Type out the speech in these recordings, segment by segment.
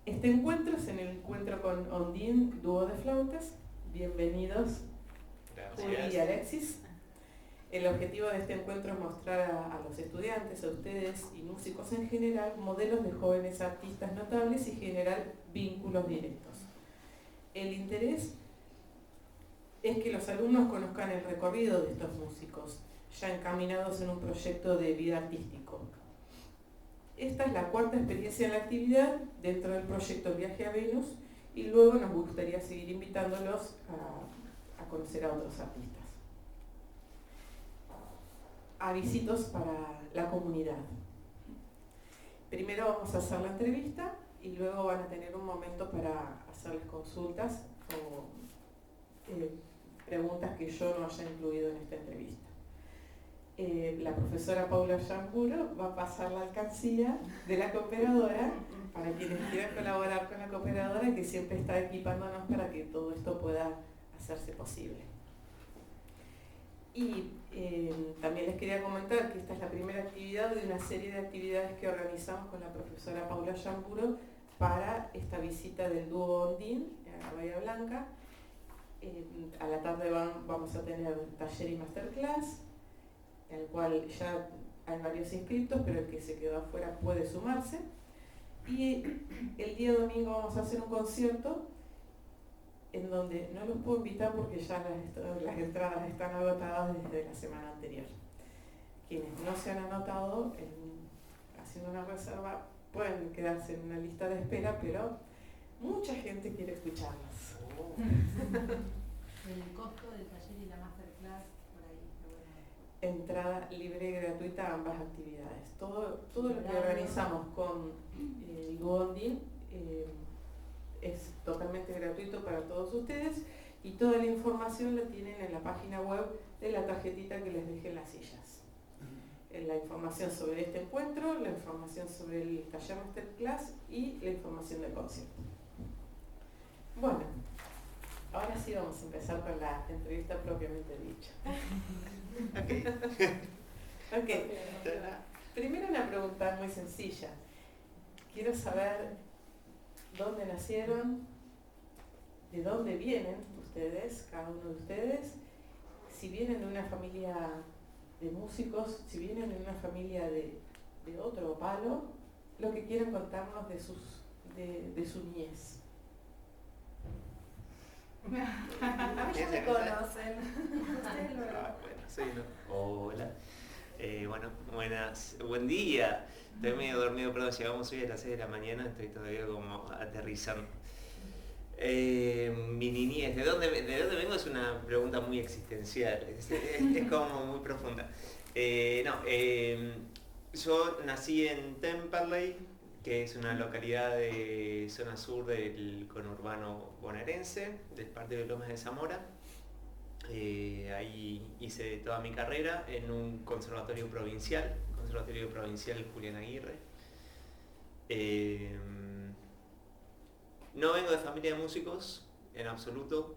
Este encuentro es en el encuentro con Ondine, dúo de flautas. Bienvenidos, Juli y Alexis. El objetivo de este encuentro es mostrar a los estudiantes, a ustedes y músicos en general, modelos de jóvenes artistas notables y generar vínculos directos. El interés es que los alumnos conozcan el recorrido de estos músicos, ya encaminados en un proyecto de vida artístico. Esta es la cuarta experiencia en la actividad dentro del proyecto Viaje a Venus y luego nos gustaría seguir invitándolos a conocer a otros artistas. Avisitos para la comunidad. Primero vamos a hacer la entrevista y luego van a tener un momento para hacerles consultas o preguntas que yo no haya incluido en esta entrevista. La profesora Paula Yamburo va a pasar la alcancía de la cooperadora para quienes quieran colaborar con la cooperadora, que siempre está equipándonos para que todo esto pueda hacerse posible. Y también les quería comentar que esta es la primera actividad de una serie de actividades que organizamos con la profesora Paula Yamburo para esta visita del dúo Ondine a Bahía Blanca. A la tarde vamos a tener taller y masterclass, en el cual ya hay varios inscritos, pero el que se quedó afuera puede sumarse. Y el día domingo vamos a hacer un concierto en donde no los puedo invitar porque ya las entradas están agotadas desde la semana anterior. Quienes no se han anotado haciendo una reserva pueden quedarse en una lista de espera, pero mucha gente quiere escucharlos. El costo del taller y la masterclass, por ahí. Entrada libre y gratuita a ambas actividades. Todo lo que organizamos con el dúo Ondine es totalmente gratuito para todos ustedes y toda la información la tienen en la página web de la tarjetita que les dejé en las sillas. La información sobre este encuentro, la información sobre el taller masterclass y la información del concierto. Bueno, ahora sí vamos a empezar con la entrevista propiamente dicha. Okay. Primero una pregunta muy sencilla. Quiero saber dónde nacieron, de dónde vienen ustedes, cada uno de ustedes, si vienen de una familia de músicos, si vienen de una familia de otro palo, lo que quieran contarnos de su niñez. Ya me conocen. Bueno, sí, ¿no? Hola. Buenas. Buen día. Estoy medio dormido, perdón, llegamos hoy a las 6 de la mañana, estoy todavía como aterrizando. Mi niñez, ¿de dónde vengo? Es una pregunta muy existencial, es como muy profunda. Yo nací en Temperley, que es una localidad de zona sur del conurbano bonaerense, del partido de Lomas de Zamora. Ahí hice toda mi carrera en un conservatorio provincial Julián Aguirre. No vengo de familia de músicos, en absoluto.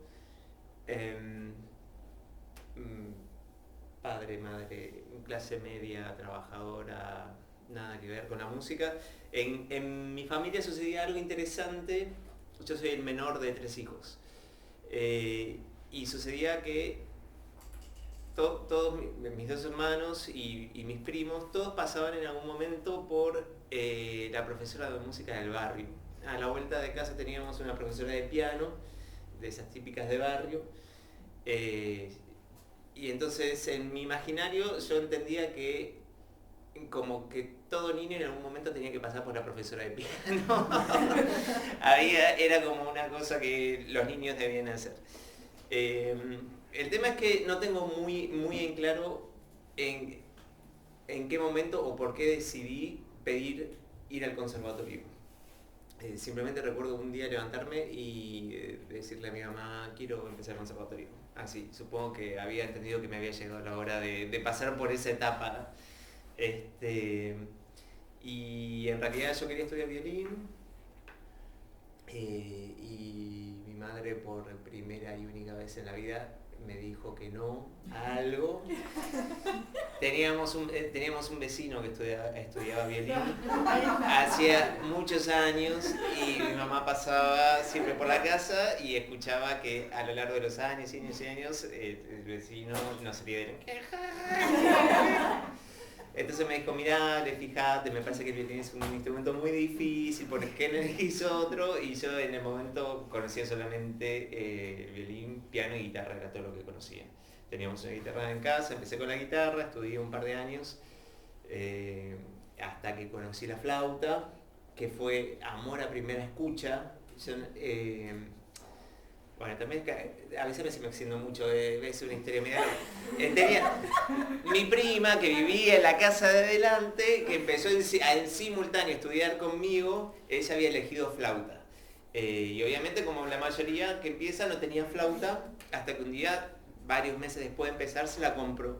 Padre, madre, clase media, trabajadora, nada que ver con la música. En mi familia sucedía algo interesante. Yo soy el menor de 3 hijos. Y sucedía que todos mis 2 hermanos y mis primos, todos pasaban en algún momento por la profesora de música del barrio. A la vuelta de casa teníamos una profesora de piano, de esas típicas de barrio. Y entonces en mi imaginario yo entendía que como que todo niño en algún momento tenía que pasar por la profesora de piano. Era como una cosa que los niños debían hacer. El tema es que no tengo muy en claro en qué momento o por qué decidí pedir ir al conservatorio. Simplemente recuerdo un día levantarme y decirle a mi mamá, quiero empezar el conservatorio. Así, supongo que había entendido que me había llegado la hora de pasar por esa etapa. Y en realidad yo quería estudiar violín. Y mi madre, por primera y única vez en la vida, me dijo que no a algo. Teníamos un vecino que estudiaba violín hacía muchos años y mi mamá pasaba siempre por la casa y escuchaba que a lo largo de los años y años el vecino no se le quejar. Entonces me dijo, mirá, fíjate, me parece que el violín es un instrumento muy difícil, ¿por qué no elegís otro? Y yo en el momento conocía solamente violín, piano y guitarra, era todo lo que conocía. Teníamos una guitarra en casa, empecé con la guitarra, estudié un par de años, hasta que conocí la flauta, que fue amor a primera escucha. Bueno, también a veces me extiendo mucho, es una historia media. Tenía mi prima que vivía en la casa de adelante, que empezó en simultáneo a estudiar conmigo, ella había elegido flauta. Y obviamente, como la mayoría que empieza, no tenía flauta, hasta que un día, varios meses después de empezar, se la compró.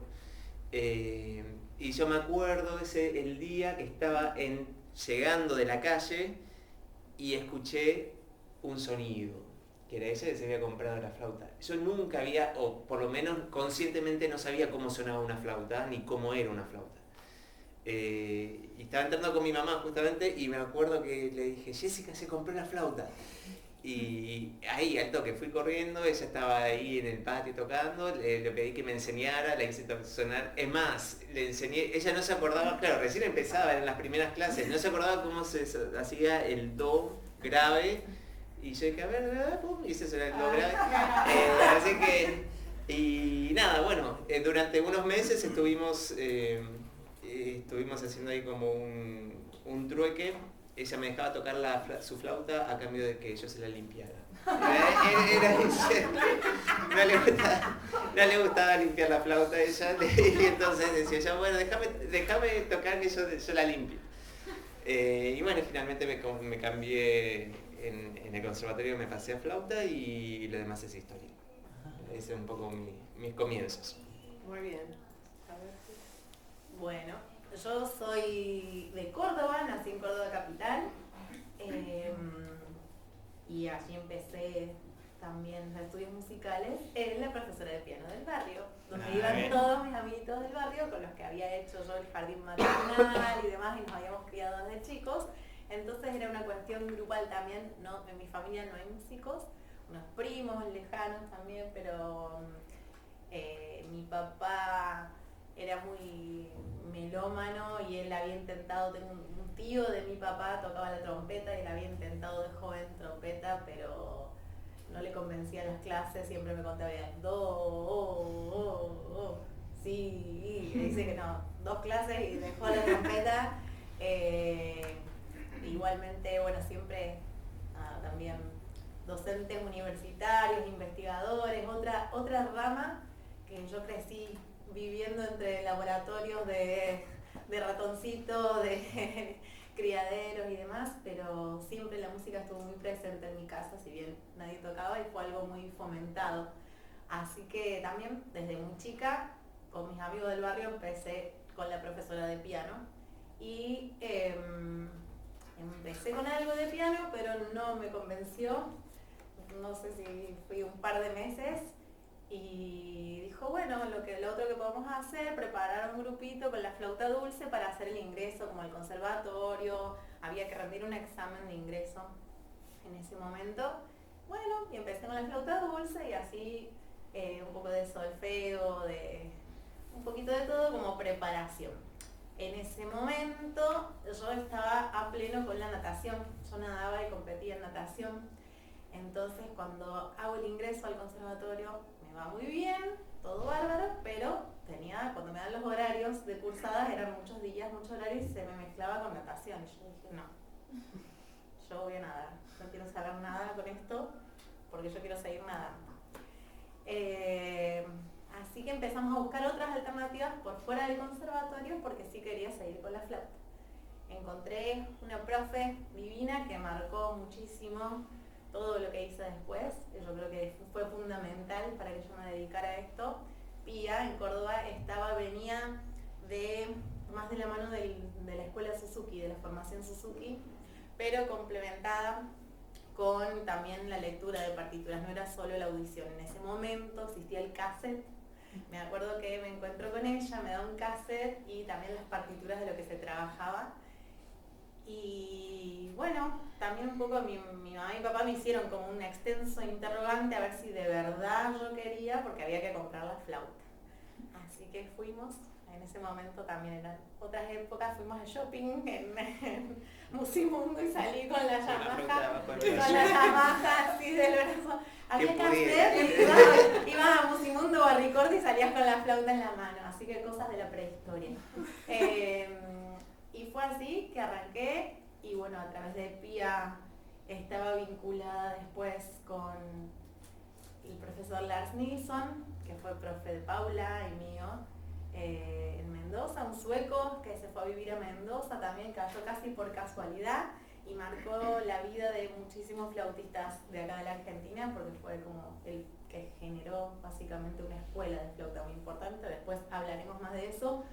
Y yo me acuerdo el día que estaba llegando de la calle y escuché un sonido. Que era ella que se había comprado la flauta. Yo nunca había, o por lo menos conscientemente no sabía cómo sonaba una flauta, ni cómo era una flauta. Y estaba entrando con mi mamá justamente y me acuerdo que le dije, Jessica se compró la flauta. Y ahí al toque fui corriendo, ella estaba ahí en el patio tocando, le pedí que me enseñara, la hice sonar. Es más, le enseñé, ella no se acordaba, claro, recién empezaba en las primeras clases, no se acordaba cómo se hacía el do grave. Y yo dije, a ver, pum, hice eso, lo grave. Así que, y nada, bueno, durante unos meses estuvimos haciendo ahí como un trueque. Ella me dejaba tocar su flauta a cambio de que yo se la limpiara. No le gustaba limpiar la flauta a ella, y entonces decía yo, bueno, déjame tocar que yo la limpio. Y bueno, finalmente me cambié. En el conservatorio me pasé a flauta y lo demás es historia. Ese es un poco mis comienzos. Muy bien. Bueno, yo soy de Córdoba, nací en Córdoba capital, y allí empecé también los estudios musicales en la profesora de piano del barrio, donde iban todos mis amiguitos del barrio con los que había hecho yo el jardín maternal y demás, y nos habíamos criado desde chicos. Entonces era una cuestión grupal también, ¿no? En mi familia no hay músicos, unos primos lejanos también, pero mi papá era muy melómano y él había intentado, tengo un tío de mi papá tocaba la trompeta y él había intentado de joven trompeta, pero no le convencía las clases, siempre me contaba sí, y dice que no, 2 clases y dejó la trompeta. Igualmente, bueno, siempre también docentes universitarios, investigadores, otra rama que yo crecí viviendo entre laboratorios de ratoncitos, de criaderos y demás, pero siempre la música estuvo muy presente en mi casa, si bien nadie tocaba y fue algo muy fomentado. Así que también desde muy chica, con mis amigos del barrio, empecé con la profesora de piano y empecé con algo de piano, pero no me convenció, no sé si fui un par de meses, y dijo, bueno, lo otro que podemos hacer, preparar un grupito con la flauta dulce para hacer el ingreso como al conservatorio, había que rendir un examen de ingreso en ese momento. Bueno, y empecé con la flauta dulce y así un poco de solfeo, un poquito de todo como preparación. En ese momento yo estaba a pleno con la natación, yo nadaba y competía en natación, entonces cuando hago el ingreso al conservatorio me va muy bien, todo bárbaro, pero cuando me dan los horarios de cursadas eran muchos días, muchos horarios y se me mezclaba con natación y yo dije no, yo voy a nadar, no quiero saber nada con esto porque yo quiero seguir nadando. Así que empezamos a buscar otras alternativas por fuera del conservatorio porque sí quería seguir con la flauta. Encontré una profe divina que marcó muchísimo todo lo que hice después. Yo creo que fue fundamental para que yo me dedicara a esto. Pía en Córdoba venía más de la mano de la escuela Suzuki, de la formación Suzuki, pero complementada con también la lectura de partituras, no era solo la audición. En ese momento existía el cassette. Me acuerdo que me encuentro con ella, me da un cassette y también las partituras de lo que se trabajaba. Y bueno, también un poco mi mamá y mi papá me hicieron como un extenso interrogante a ver si de verdad yo quería, porque había que comprar la flauta. Así que fuimos, en ese momento también eran otras épocas, fuimos al shopping en Musimundo y salí con la Yamaha, así del brazo. Había que hacer, ibas a Musimundo o a Ricord y salías con la flauta en la mano, así que cosas de la prehistoria. Y fue así que arranqué y bueno, a través de PIA estaba vinculada después con el profesor Lars Nilsson, que fue profe de Paula y mío, en Mendoza, un sueco que se fue a vivir a Mendoza, también cayó casi por casualidad y marcó la vida de muchísimos flautistas de acá de la Argentina, porque fue como el que generó básicamente una escuela de flauta muy importante. Después hablaremos más de eso,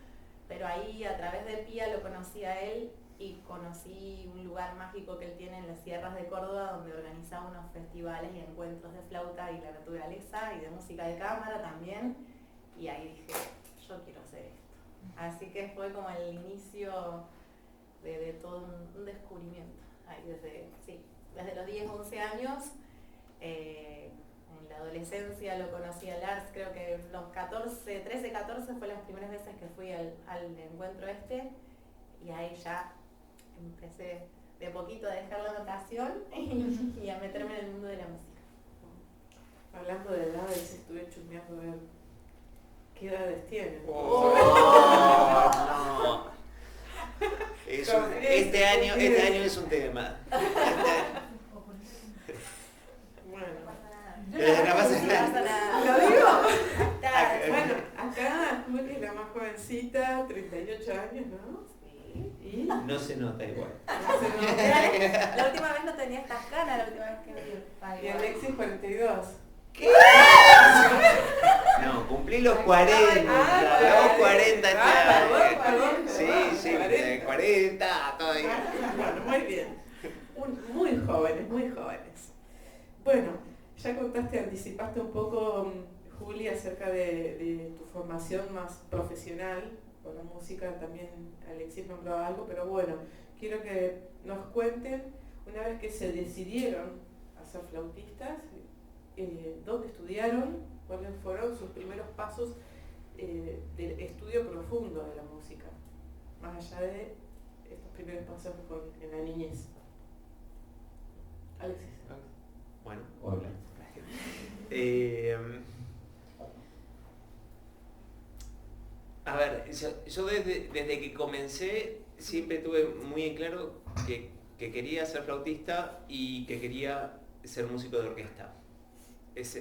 pero ahí a través de PIA lo conocí a él y conocí un lugar mágico que él tiene en las sierras de Córdoba, donde organizaba unos festivales y encuentros de flauta y la naturaleza y de música de cámara también, y ahí dije, yo quiero hacer esto. Así que fue como el inicio de todo un descubrimiento. Ahí desde los 10, 11 años, en la adolescencia lo conocí a Lars, creo que los 13, 14 fue las primeras veces que fui al encuentro y ahí ya empecé de poquito a dejar la notación y a meterme en el mundo de la música. Hablando de edades, estuve chusmeando a ver qué edades tienen. No. Este año es un tema. Bueno, No pasa nada. ¿lo digo? Bueno, acá tuve que es la más jovencita, 38 años, ¿no? Sí. ¿Y? No se nota igual. No sé, no. La última vez no tenía estas canas, la última vez que vi. Y Alexis 42. ¿Qué? No, cumplí los 40. Los 40 perdón. Sí, 40, todavía. Bueno, muy bien. Muy jóvenes. Bueno, ya anticipaste un poco, Juli, acerca de tu formación más profesional con la música. También Alexis nombraba algo, pero bueno, quiero que nos cuenten, una vez que se decidieron a ser flautistas, dónde estudiaron, cuáles fueron sus primeros pasos del estudio profundo de la música, más allá de estos primeros pasos en la niñez. Alexis. Bueno, hola. A ver, yo desde que comencé siempre tuve muy en claro que quería ser flautista y que quería ser músico de orquesta. Eso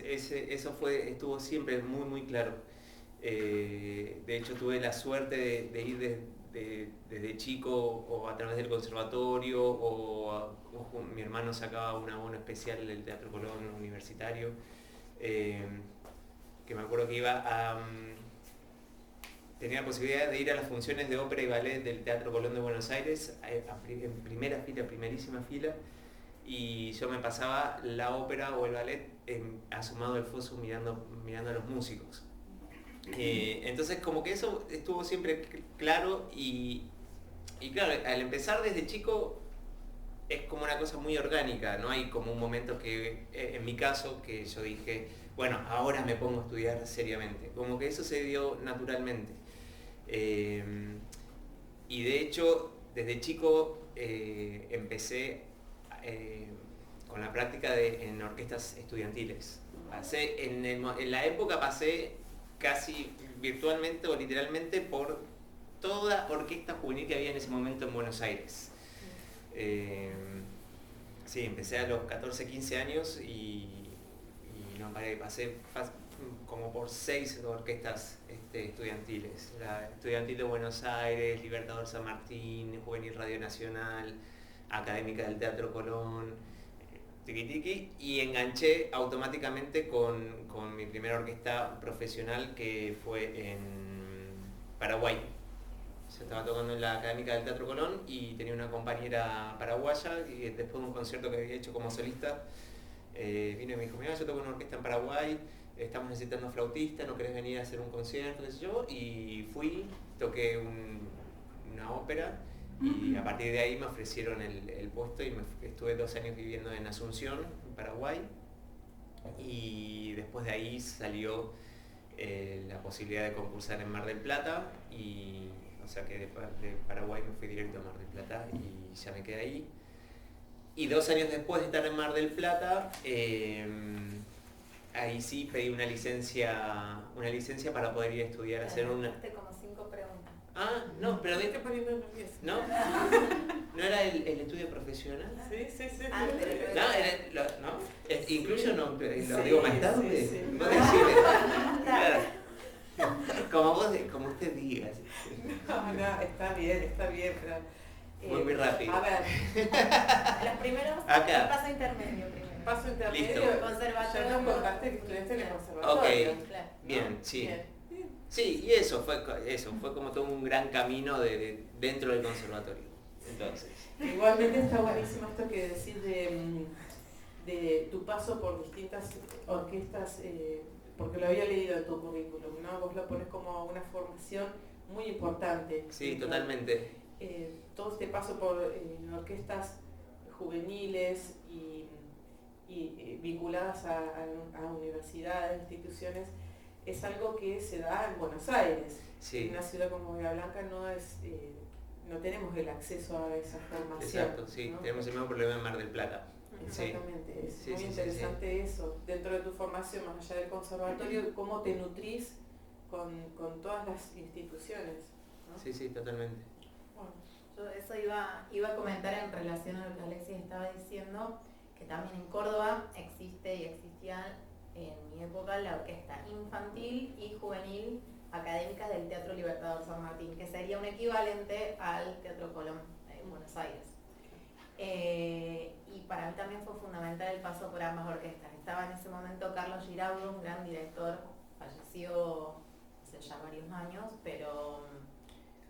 estuvo siempre muy claro. De hecho tuve la suerte de ir desde chico o a través del conservatorio mi hermano sacaba un abono especial del Teatro Colón universitario, que me acuerdo que tenía la posibilidad de ir a las funciones de ópera y ballet del Teatro Colón de Buenos Aires en primerísima fila, y yo me pasaba la ópera o el ballet asomado al foso mirando a los músicos. Entonces como que eso estuvo siempre claro y claro, al empezar desde chico es como una cosa muy orgánica, no hay como un momento que, en mi caso, que yo dije, bueno, ahora me pongo a estudiar seriamente, como que eso se dio naturalmente. Y de hecho desde chico empecé con la práctica en orquestas estudiantiles. En la época pasé casi virtualmente o literalmente por toda orquesta juvenil que había en ese momento en Buenos Aires. Sí, empecé a los 14, 15 años y no paré, pasé como por 6 orquestas estudiantiles. La Estudiantil de Buenos Aires, Libertador San Martín, Juvenil Radio Nacional, Académica del Teatro Colón, y enganché automáticamente con mi primera orquesta profesional, que fue en Paraguay. Yo estaba tocando en la Académica del Teatro Colón y tenía una compañera paraguaya y después de un concierto que había hecho como solista, vino y me dijo, mira, yo toco en una orquesta en Paraguay, estamos necesitando flautista, ¿no querés venir a hacer un concierto? ¿Qué sé yo? Y fui, toqué una ópera y a partir de ahí me ofrecieron el puesto y estuve 2 años viviendo en Asunción, en Paraguay, y después de ahí salió la posibilidad de concursar en Mar del Plata, y o sea que de Paraguay me fui directo a Mar del Plata y ya me quedé ahí. Y 2 años después de estar en Mar del Plata, ahí sí pedí una licencia para poder ir a estudiar, hacer una... como 5 preguntas. Ah, no, pero Me estoy poniendo nerviosa. ¿no? ¿No era el estudio profesional? Sí, sí, sí. Ah, pero- ¿No? Incluyo no, lo Sí, digo más tarde. sí, sí. Vos decime. Claro. Como usted diga. No, está bien, pero... Muy rápido. A ver, los primeros, Acá. el paso intermedio primero. Paso intermedio. Listo. Ya Conservatorio. nos contaste que estudiaste en el Claro. conservatorio. Ok. Claro. Bien, sí. Bien. Sí, y eso fue como todo un gran camino dentro del conservatorio. Entonces. Igualmente está buenísimo esto que decís de tu paso por distintas orquestas, porque lo había leído en tu currículum, ¿no? Vos lo pones como una formación muy importante. Sí, totalmente. Todo este paso por orquestas juveniles y vinculadas a universidades, instituciones, es algo que se da en Buenos Aires. Sí. En una ciudad como Bahía Blanca no tenemos el acceso a esa formación. Exacto, sí. ¿no? Tenemos el mismo problema en Mar del Plata. Sí. Exactamente, es Sí, muy sí, sí, interesante eso, dentro de tu formación, más allá del conservatorio, cómo te nutrís con todas las instituciones, ¿no? Sí, totalmente. Bueno, Yo eso iba a comentar en relación a lo que Alexis estaba diciendo, que también en Córdoba existe y existía en mi época la orquesta infantil y juvenil académica del Teatro Libertador San Martín, que sería un equivalente al Teatro Colón en Buenos Aires. Y para mí también fue fundamental el paso por ambas orquestas. Estaba en ese momento Carlos Giraudo, un gran director, falleció hace ya varios años, pero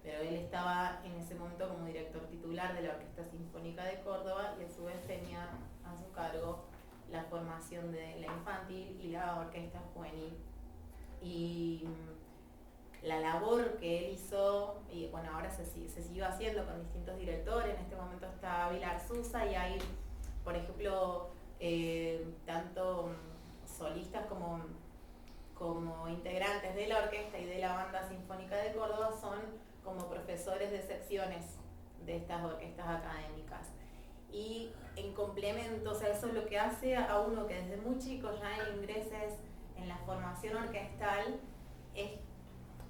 él estaba en ese momento como director titular de la Orquesta Sinfónica de Córdoba y a su vez tenía a su cargo la formación de la infantil y la orquesta juvenil. Y la labor que él hizo, y bueno, ahora se siguió haciendo con distintos directores, en este momento está Vilar Sousa y hay, por ejemplo, tanto solistas como integrantes de la orquesta y de la banda sinfónica de Córdoba son como profesores de secciones de estas orquestas académicas. Y en complemento, o sea, eso es lo que hace a uno que desde muy chico ya ingreses en la formación orquestal, es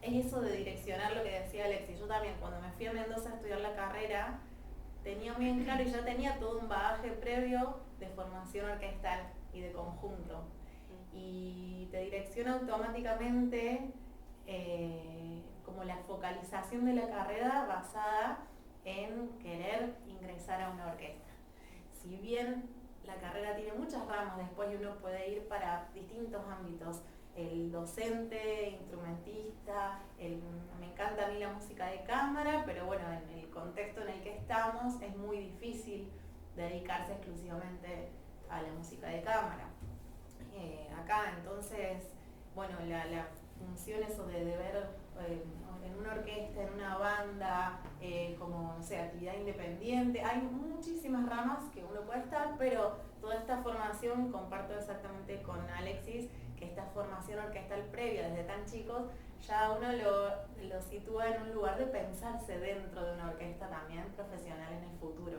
eso de direccionar lo que decía Alexis. Yo también cuando me fui a Mendoza a estudiar la carrera, tenía bien claro y ya tenía todo un bagaje previo de formación orquestal y de conjunto. Y te direcciona automáticamente como la focalización de la carrera basada en querer ingresar a una orquesta. Si bien la carrera tiene muchas ramas después y uno puede ir para distintos ámbitos, el docente, instrumentista, me encanta a mí la música de cámara, pero bueno, en el contexto en el que estamos es muy difícil dedicarse exclusivamente a la música de cámara. Acá entonces, bueno, la función eso de ver en una orquesta, en una banda, como, no sé, actividad independiente, hay muchísimas ramas que uno puede estar, pero toda esta formación, comparto exactamente con Alexis, que esta formación orquestal previa desde tan chicos, ya uno lo sitúa en un lugar de pensarse dentro de una orquesta también profesional en el futuro.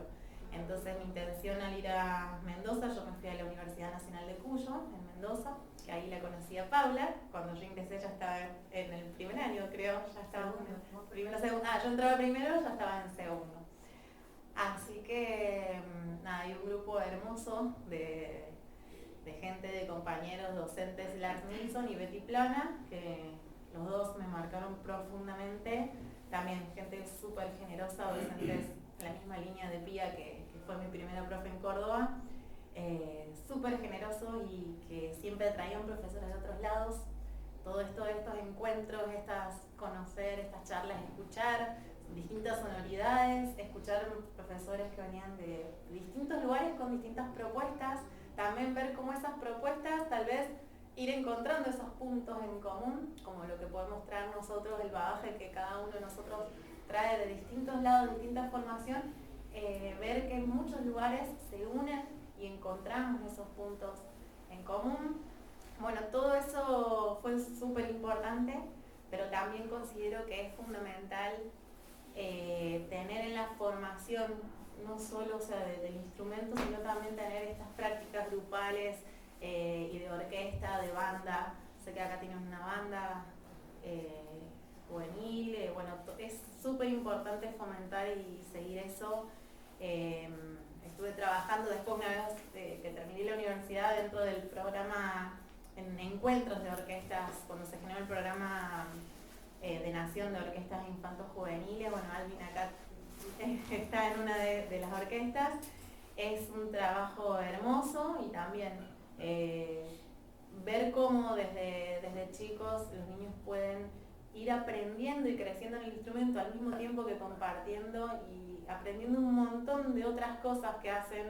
Entonces mi intención al ir a Mendoza, yo me fui a la Universidad Nacional de Cuyo, en Mendoza, que ahí la conocí a Paula, cuando yo ingresé ya estaba en el primer año, creo, ya estaba primero, segundo, yo entraba primero, ya estaba en segundo. Así que nada, hay un grupo hermoso de gente, de compañeros docentes, Lars Nilsson y Betty Plana, que los dos me marcaron profundamente. También gente súper generosa, docentes en la misma línea de Pía, que fue mi primera profe en Córdoba, súper generoso y que siempre traían profesores de otros lados. Todo esto, estos encuentros, conocer, estas charlas, escuchar, distintas sonoridades, escuchar profesores que venían de distintos lugares con distintas propuestas, también ver cómo esas propuestas tal vez ir encontrando esos puntos en común, como lo que podemos traer nosotros, el bagaje que cada uno de nosotros trae de distintos lados, distinta formación, ver que en muchos lugares se unen y encontramos esos puntos en común. Bueno, todo eso fue súper importante, pero también considero que es fundamental tener en la formación, no solo del instrumento, sino también tener estas prácticas grupales y de orquesta, de banda. Sé que acá tienen una banda juvenil, bueno, es súper importante fomentar y seguir eso. Estuve trabajando después, una vez que terminé la universidad, dentro del programa en encuentros de orquestas, cuando se generó el programa de Nación de Orquestas Infantos Juveniles. Bueno, Alvin acá está en una de las orquestas. Es un trabajo hermoso y también ver cómo desde chicos los niños pueden ir aprendiendo y creciendo en el instrumento al mismo tiempo que compartiendo y aprendiendo un montón de otras cosas que hacen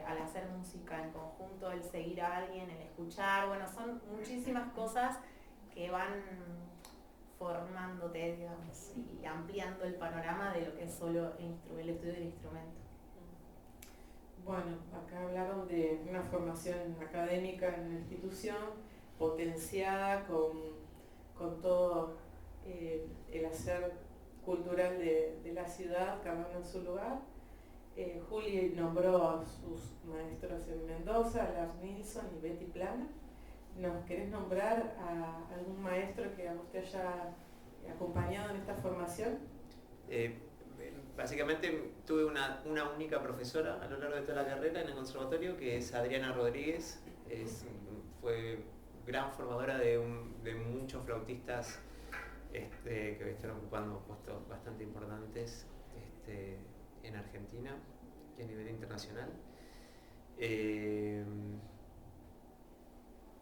al hacer música en conjunto, el seguir a alguien, el escuchar. Bueno, son muchísimas cosas que van formándote, digamos, y ampliando el panorama de lo que es solo el estudio del instrumento. Bueno, acá hablaron de una formación académica en la institución, potenciada con todo el hacer cultural de la ciudad, cada uno en su lugar. Juli nombró a sus maestros en Mendoza, Lars Nilsson y Betty Plana. ¿Nos querés nombrar a algún maestro que a usted haya acompañado en esta formación? Básicamente tuve una única profesora a lo largo de toda la carrera en el conservatorio, que es Adriana Rodríguez. Fue gran formadora de muchos flautistas que están ocupando puestos bastante importantes en Argentina y a nivel internacional.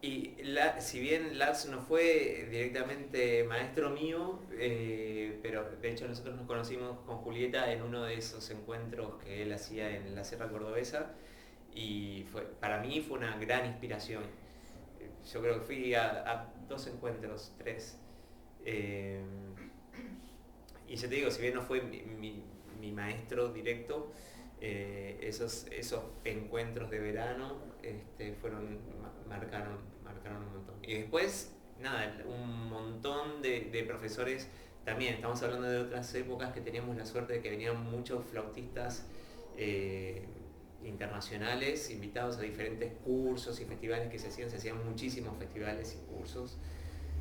Y si bien Lars no fue directamente maestro mío, pero de hecho nosotros nos conocimos con Julieta en uno de esos encuentros que él hacía en la Sierra Cordobesa, y para mí fue una gran inspiración. Yo creo que fui a 2 encuentros, 3. Y yo te digo, si bien no fue mi maestro directo, esos encuentros de verano marcaron un montón. Y después, nada, un montón de profesores. También estamos hablando de otras épocas que teníamos la suerte de que venían muchos flautistas internacionales invitados a diferentes cursos y festivales que se hacían muchísimos festivales y cursos.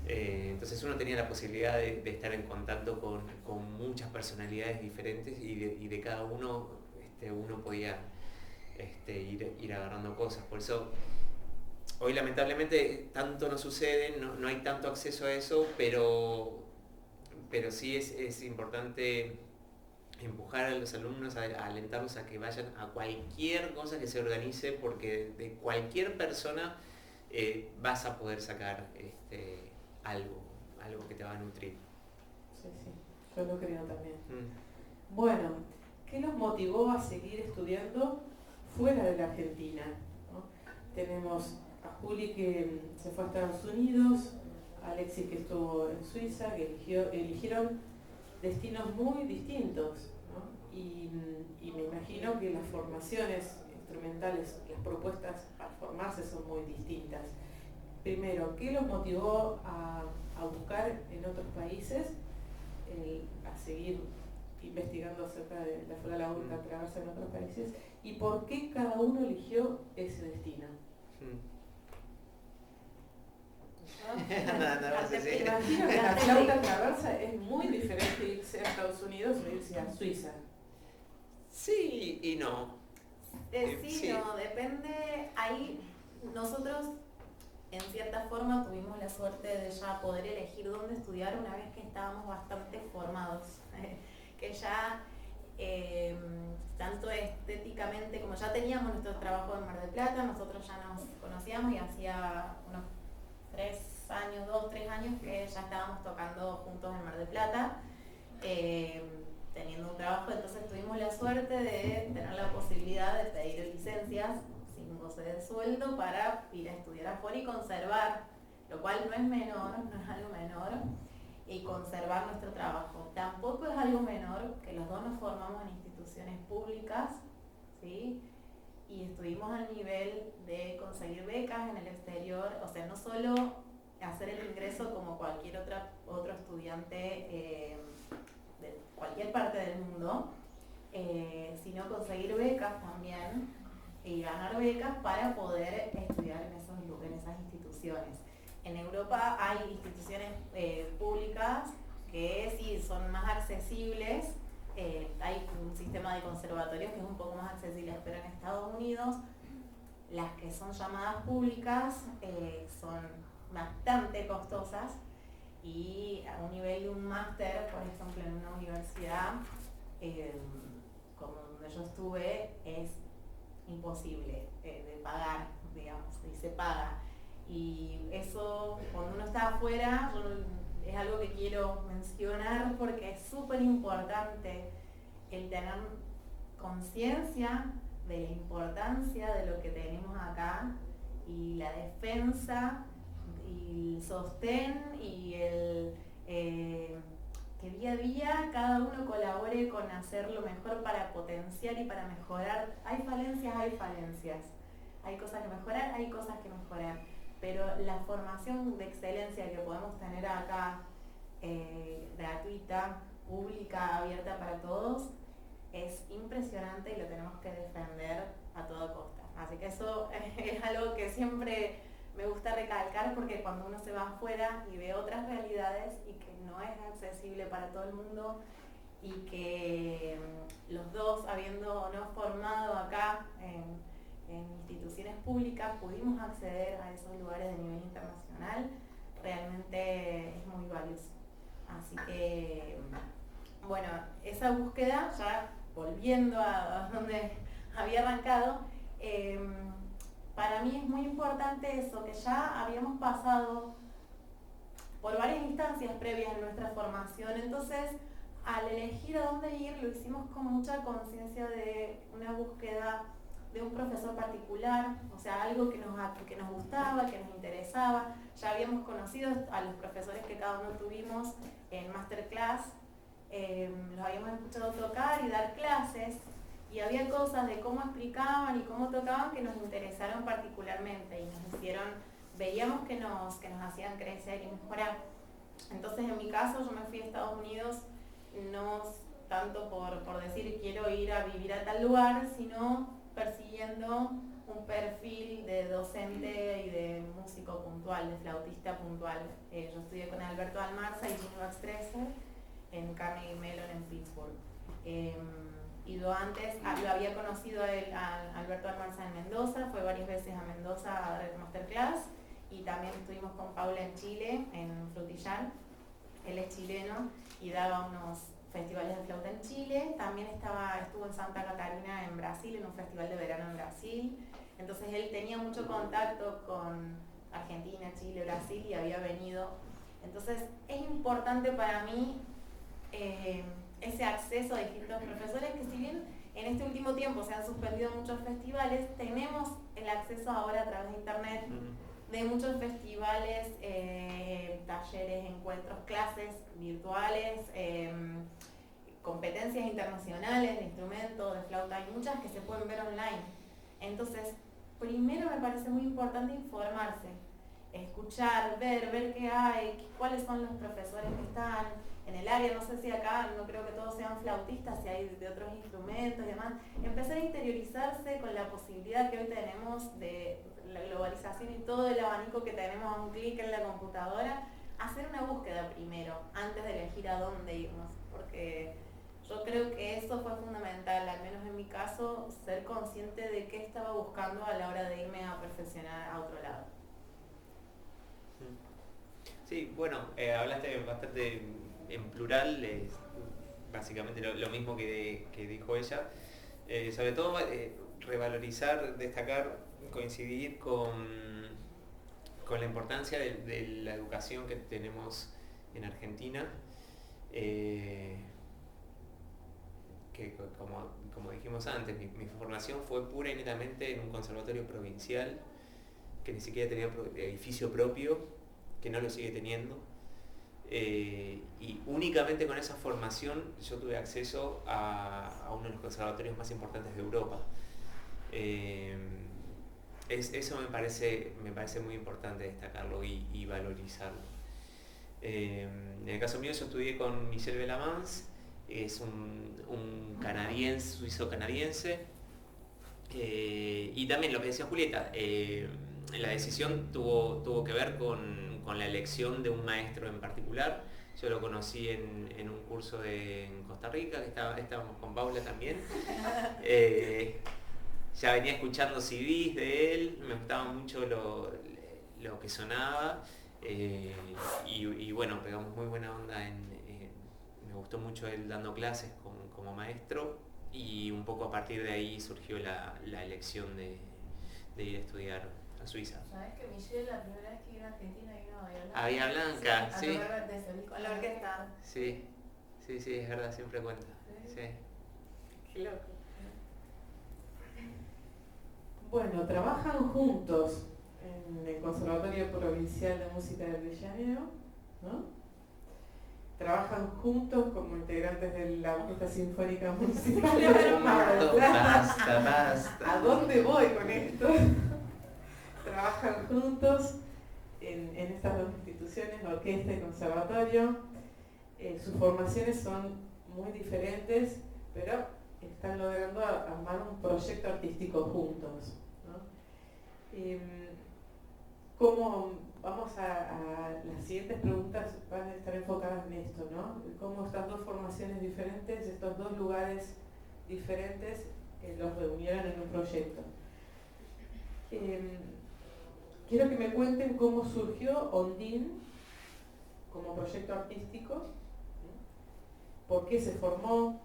Entonces uno tenía la posibilidad de estar en contacto con muchas personalidades diferentes, y de cada uno uno podía ir agarrando cosas. Por eso hoy lamentablemente tanto no sucede, no hay tanto acceso a eso, pero sí es importante empujar a los alumnos, a alentarlos a que vayan a cualquier cosa que se organice, porque de cualquier persona vas a poder sacar algo que te va a nutrir. Sí, yo lo creo también. Bueno, ¿qué los motivó a seguir estudiando fuera de la Argentina? ¿No? Tenemos a Juli, que se fue a Estados Unidos, a Alexis, que estuvo en Suiza, que eligieron destinos muy distintos, ¿no? Y me imagino que las formaciones instrumentales, las propuestas para formarse son muy distintas. Primero, ¿qué los motivó a buscar en otros países, a seguir investigando acerca de la flora laúrica traversa en otros países? ¿Y por qué cada uno eligió ese destino? Imagino que la flauta traversa es muy diferente irse a Estados Unidos o irse a Suiza. Sí y no. Sí, no, depende. Ahí nosotros en cierta forma tuvimos la suerte de ya poder elegir dónde estudiar una vez que estábamos bastante formados, que ya tanto estéticamente como ya teníamos nuestro trabajo en Mar del Plata, nosotros ya nos conocíamos y hacía unos 3 años que ya estábamos tocando juntos en Mar del Plata, teniendo un trabajo. Entonces tuvimos la suerte de tener la posibilidad de pedir licencias sin goce de sueldo para ir a estudiar afuera y conservar, lo cual no es menor, no es algo menor, y conservar nuestro trabajo. Tampoco es algo menor que los dos nos formamos en instituciones públicas, ¿sí? Y estuvimos al nivel de conseguir becas en el exterior, o sea, no solo hacer el ingreso como cualquier otro estudiante de cualquier parte del mundo, sino conseguir becas también y ganar becas para poder estudiar en esas instituciones. En Europa hay instituciones públicas que sí son más accesibles, hay un sistema de conservatorios que es un poco más accesible, pero en Estados Unidos las que son llamadas públicas son bastante costosas y a un nivel de un máster, por ejemplo, en una universidad como donde yo estuve, es imposible de pagar, digamos, y se paga. Y eso, cuando uno está afuera, es algo que quiero mencionar porque es súper importante el tener conciencia de la importancia de lo que tenemos acá y la defensa y el sostén y el que día a día cada uno colabore con hacer lo mejor para potenciar y para mejorar. Hay falencias, hay cosas que mejorar, hay cosas que mejorar, pero la formación de excelencia que podemos tener acá, gratuita, pública, abierta para todos, es impresionante y lo tenemos que defender a toda costa. Así que eso es algo que siempre me gusta recalcar, porque cuando uno se va afuera y ve otras realidades y que no es accesible para todo el mundo, y que los dos, habiendo o no formado acá en instituciones públicas, pudimos acceder a esos lugares de nivel internacional, realmente es muy valioso. Así que, bueno, esa búsqueda, ya volviendo a donde había arrancado, para mí es muy importante eso, que ya habíamos pasado por varias instancias previas en nuestra formación. Entonces, al elegir a dónde ir, lo hicimos con mucha conciencia de una búsqueda de un profesor particular, o sea, algo que nos gustaba, que nos interesaba. Ya habíamos conocido a los profesores que cada uno tuvimos en masterclass, los habíamos escuchado tocar y dar clases, y había cosas de cómo explicaban y cómo tocaban que nos interesaron particularmente y nos hicieron, veíamos que nos hacían crecer y mejorar. Entonces, en mi caso, yo me fui a Estados Unidos no tanto por decir quiero ir a vivir a tal lugar, sino persiguiendo un perfil de docente y de músico puntual, de flautista puntual. Yo estudié con Alberto Almarza y Gino Baxtreser en Carnegie Mellon en Pittsburgh. Y yo antes lo había conocido a Alberto Almarza en Mendoza, fue varias veces a Mendoza a dar el masterclass, y también estuvimos con Paula en Chile, en Frutillar. Él es chileno y daba unos festivales de flauta en Chile. También estuvo en Santa Catarina en Brasil, en un festival de verano en Brasil. Entonces él tenía mucho contacto con Argentina, Chile, Brasil, y había venido. Entonces es importante para mí ese acceso a distintos profesores, que si bien en este último tiempo se han suspendido muchos festivales, tenemos el acceso ahora a través de internet de muchos festivales, talleres, encuentros, clases virtuales, competencias internacionales de instrumentos, de flauta, hay muchas que se pueden ver online. Entonces, primero me parece muy importante informarse, escuchar, ver qué hay, cuáles son los profesores que están en el área. No sé si acá, no creo que todos sean flautistas, si hay de otros instrumentos y demás. Empezar a interiorizarse con la posibilidad que hoy tenemos de la globalización y todo el abanico que tenemos a un clic en la computadora. Hacer una búsqueda primero, antes de elegir a dónde irnos, porque yo creo que eso fue fundamental, al menos en mi caso, ser consciente de qué estaba buscando a la hora de irme a perfeccionar a otro lado. Sí, bueno, hablaste bastante en plural, básicamente lo mismo que dijo ella. Sobre todo revalorizar, destacar, coincidir con la importancia de la educación que tenemos en Argentina. que como dijimos antes, mi formación fue pura y netamente en un conservatorio provincial, que ni siquiera tenía edificio propio, que no lo sigue teniendo. Y únicamente con esa formación yo tuve acceso a uno de los conservatorios más importantes de Europa. Eso me parece muy importante destacarlo y valorizarlo. En el caso mío yo estudié con Michel Bellamans, es un canadiense, suizo-canadiense, y también lo que decía Julieta, la decisión tuvo que ver con la elección de un maestro en particular. Yo lo conocí en un curso en Costa Rica, que estábamos con Paula también. Ya venía escuchando CDs de él, me gustaba mucho lo que sonaba, y bueno, pegamos muy buena onda, me gustó mucho él dando clases como maestro, y un poco a partir de ahí surgió la elección de ir a estudiar a Suiza. ¿Sabes que Michelle la primera vez que vino a Argentina vino a Bahía Blanca? A Bahía Blanca, sí. Con la orquesta. Sí, es verdad, siempre cuenta. Sí. Qué loco. Bueno, trabajan juntos en el Conservatorio Provincial de Música de Río de Janeiro, ¿no? Trabajan juntos como integrantes de la Orquesta Sinfónica Municipal de Mar del Plata. Basta. ¿A dónde voy con esto? Trabajan juntos en estas dos instituciones, la orquesta y conservatorio. Sus formaciones son muy diferentes, pero están logrando armar un proyecto artístico juntos, ¿no? Vamos a las siguientes preguntas van a estar enfocadas en esto, ¿no? Cómo estas dos formaciones diferentes, estos dos lugares diferentes, los reunieron en un proyecto. Quiero que me cuenten cómo surgió Ondine como proyecto artístico, ¿no? ¿Por qué se formó?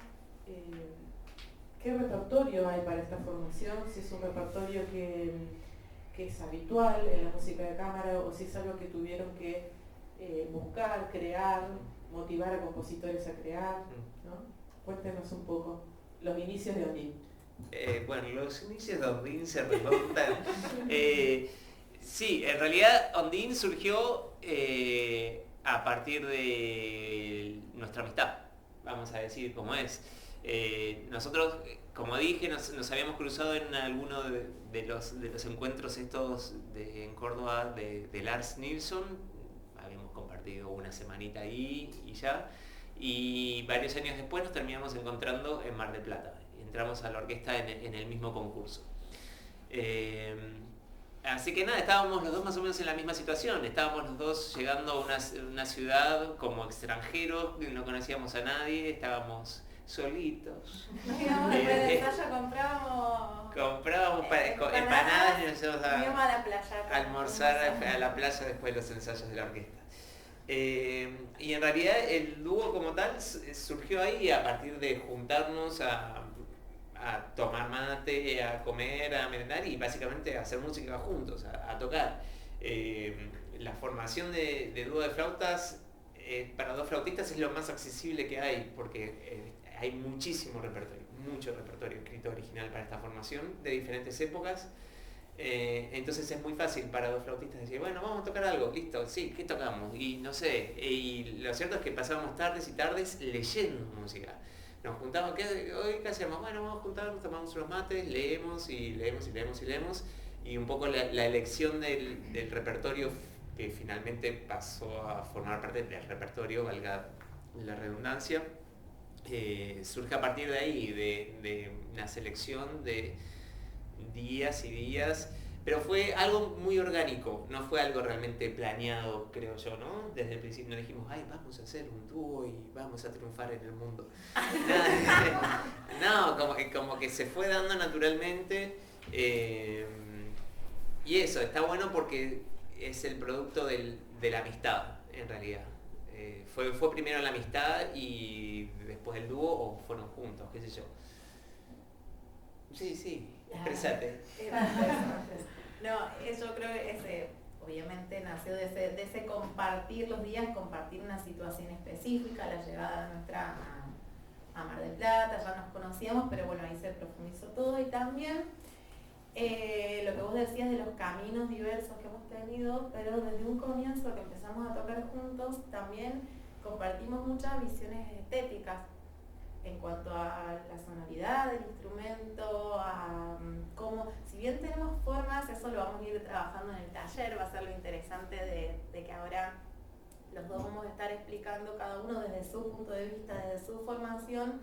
¿Qué repertorio hay para esta formación? Si es un repertorio que es habitual en la música de cámara o si es algo que tuvieron que buscar, crear, motivar a compositores a crear, ¿no? Cuéntenos un poco los inicios de Ondine. Bueno, los inicios de Ondine se remontan. Sí, en realidad Ondine surgió a partir de nuestra amistad, vamos a decir cómo es. Nosotros, como dije, nos habíamos cruzado en alguno de los encuentros estos en Córdoba de Lars Nilsson. Habíamos compartido una semanita ahí y ya. Y varios años después nos terminamos encontrando en Mar del Plata. Entramos a la orquesta en el mismo concurso. Así que nada, estábamos los dos más o menos en la misma situación. Estábamos los dos llegando a una ciudad como extranjeros, no conocíamos a nadie, estábamos solitos. Íbamos después del ensayo, comprábamos empanadas y nos íbamos a la playa. A almorzar a la playa después de los ensayos de la orquesta. Y en realidad el dúo como tal surgió ahí a partir de juntarnos a tomar mate, a comer, a merendar y básicamente a hacer música juntos, a tocar. La formación de dúo de flautas para dos flautistas es lo más accesible que hay, porque hay muchísimo repertorio, mucho repertorio escrito original para esta formación de diferentes épocas. Entonces es muy fácil para dos flautistas decir, bueno, vamos a tocar algo, listo, sí, ¿qué tocamos? Y no sé, y lo cierto es que pasábamos tardes y tardes leyendo música. Nos juntamos, ¿hoy qué hacemos? Bueno, vamos a juntarnos, tomamos unos mates, leemos y leemos y leemos y leemos. Y un poco la elección del repertorio que finalmente pasó a formar parte del repertorio, valga la redundancia, surge a partir de ahí, de una selección de días y días, pero fue algo muy orgánico, no fue algo realmente planeado, creo yo, ¿no? Desde el principio no dijimos, ay, vamos a hacer un dúo y vamos a triunfar en el mundo. No, como que se fue dando naturalmente, y eso, está bueno porque es el producto de la amistad, en realidad. Fue primero la amistad y después el dúo, o fueron juntos, qué sé yo. Sí, expresate. No, yo creo que obviamente nació de ese compartir los días, compartir una situación específica, la llegada nuestra a Mar del Plata, ya nos conocíamos, pero bueno, ahí se profundizó todo y también lo que vos decías de los caminos diversos que hemos tenido, pero desde un comienzo que empezamos a tocar juntos, también compartimos muchas visiones estéticas en cuanto a la sonoridad del instrumento, a cómo, si bien tenemos formas, eso lo vamos a ir trabajando en el taller, va a ser lo interesante de que ahora los dos vamos a estar explicando cada uno desde su punto de vista, desde su formación,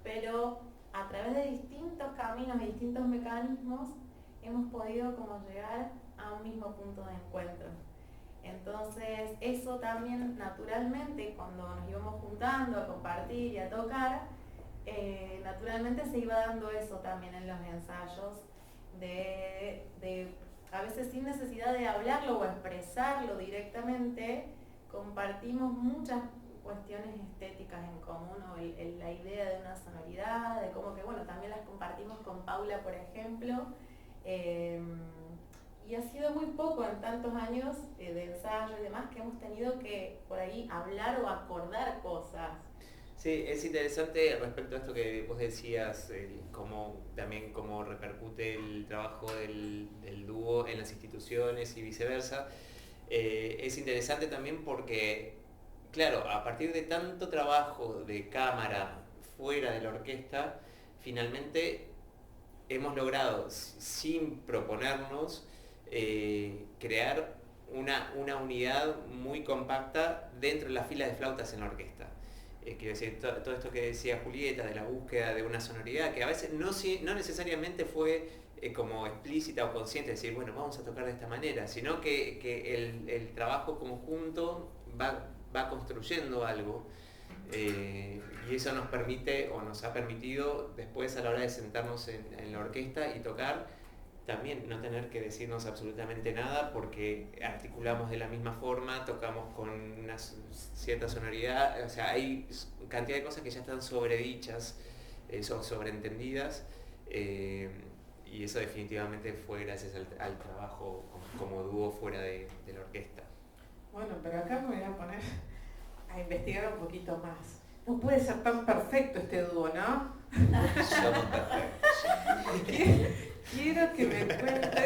pero a través de distintos caminos y distintos mecanismos hemos podido como llegar a un mismo punto de encuentro. Entonces eso también naturalmente cuando nos íbamos juntando a compartir y a tocar, naturalmente se iba dando eso también en los ensayos, de a veces sin necesidad de hablarlo o expresarlo directamente, compartimos muchas cuestiones estéticas en común, o la idea de una sonoridad, de cómo que bueno, también las compartimos con Paula, por ejemplo, y ha sido muy poco en tantos años de ensayo y demás que hemos tenido que por ahí hablar o acordar cosas. Sí, es interesante respecto a esto que vos decías, también cómo repercute el trabajo del dúo en las instituciones y viceversa. Es interesante también porque, claro, a partir de tanto trabajo de cámara fuera de la orquesta, finalmente hemos logrado, sin proponernos, crear una unidad muy compacta dentro de la fila de flautas en la orquesta. Quiero decir, todo esto que decía Julieta, de la búsqueda de una sonoridad, que a veces no necesariamente fue como explícita o consciente, decir, bueno, vamos a tocar de esta manera, sino que el trabajo conjunto va construyendo algo, y eso nos permite, o nos ha permitido, después a la hora de sentarnos en la orquesta y tocar, también no tener que decirnos absolutamente nada porque articulamos de la misma forma, tocamos con una cierta sonoridad, o sea, hay cantidad de cosas que ya están sobredichas, son sobreentendidas, y eso definitivamente fue gracias al trabajo como dúo fuera de la orquesta. Bueno, pero acá me voy a poner a investigar un poquito más. No puede ser tan perfecto este dúo, ¿no? Somos perfectos. Quiero que me cuenten.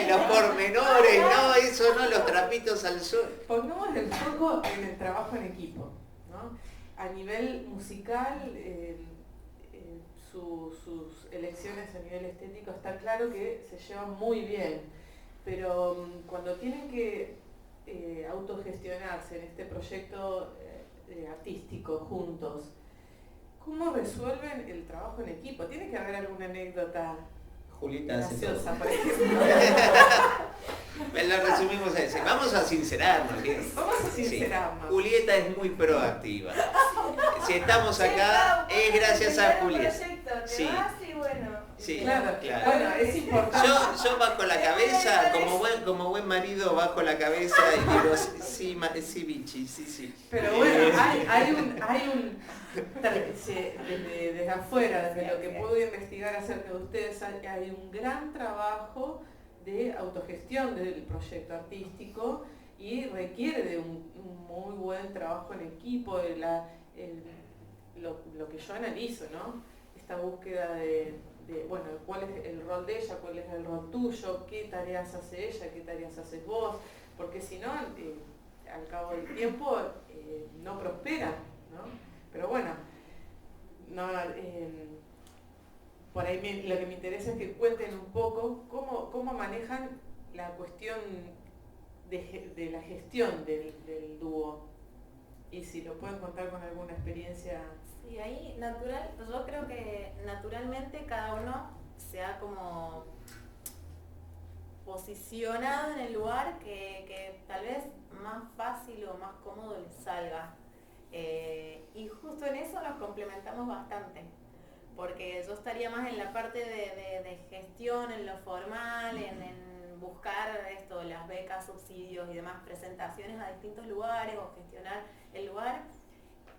Los pormenores, no, eso no, los trapitos al sol. Pongamos el foco en el trabajo en equipo, ¿no? A nivel musical, sus elecciones a nivel estético está claro que se llevan muy bien, pero cuando tienen que autogestionarse en este proyecto artístico juntos, ¿cómo resuelven el trabajo en equipo? ¿Tiene que haber alguna anécdota Julieta graciosa, por ejemplo? Lo resumimos así. Vamos a sincerarnos. Vamos a sincerarnos. Sí. Julieta es muy proactiva. Si estamos acá, es gracias a Julieta. Sí. Sí, claro. Bueno, es importante. Yo bajo la cabeza, como buen marido, bajo la cabeza y digo, sí, bichi, sí. Pero bueno, hay un desde afuera, desde lo que puedo investigar acerca de ustedes, hay un gran trabajo de autogestión del proyecto artístico y requiere de un muy buen trabajo en equipo, lo que yo analizo, ¿no? Esta búsqueda de bueno, cuál es el rol de ella, cuál es el rol tuyo, qué tareas hace ella, qué tareas haces vos, porque si no, al cabo del tiempo no prosperan, ¿no? Pero bueno, por ahí lo que me interesa es que cuenten un poco cómo manejan la cuestión de la gestión del dúo, y si lo pueden contar con alguna experiencia. Sí, ahí yo creo que naturalmente cada uno se ha como posicionado en el lugar que tal vez más fácil o más cómodo les salga. Y justo en eso nos complementamos bastante, porque yo estaría más en la parte de gestión, en lo formal, en buscar las becas, subsidios y demás, presentaciones a distintos lugares o gestionar el lugar.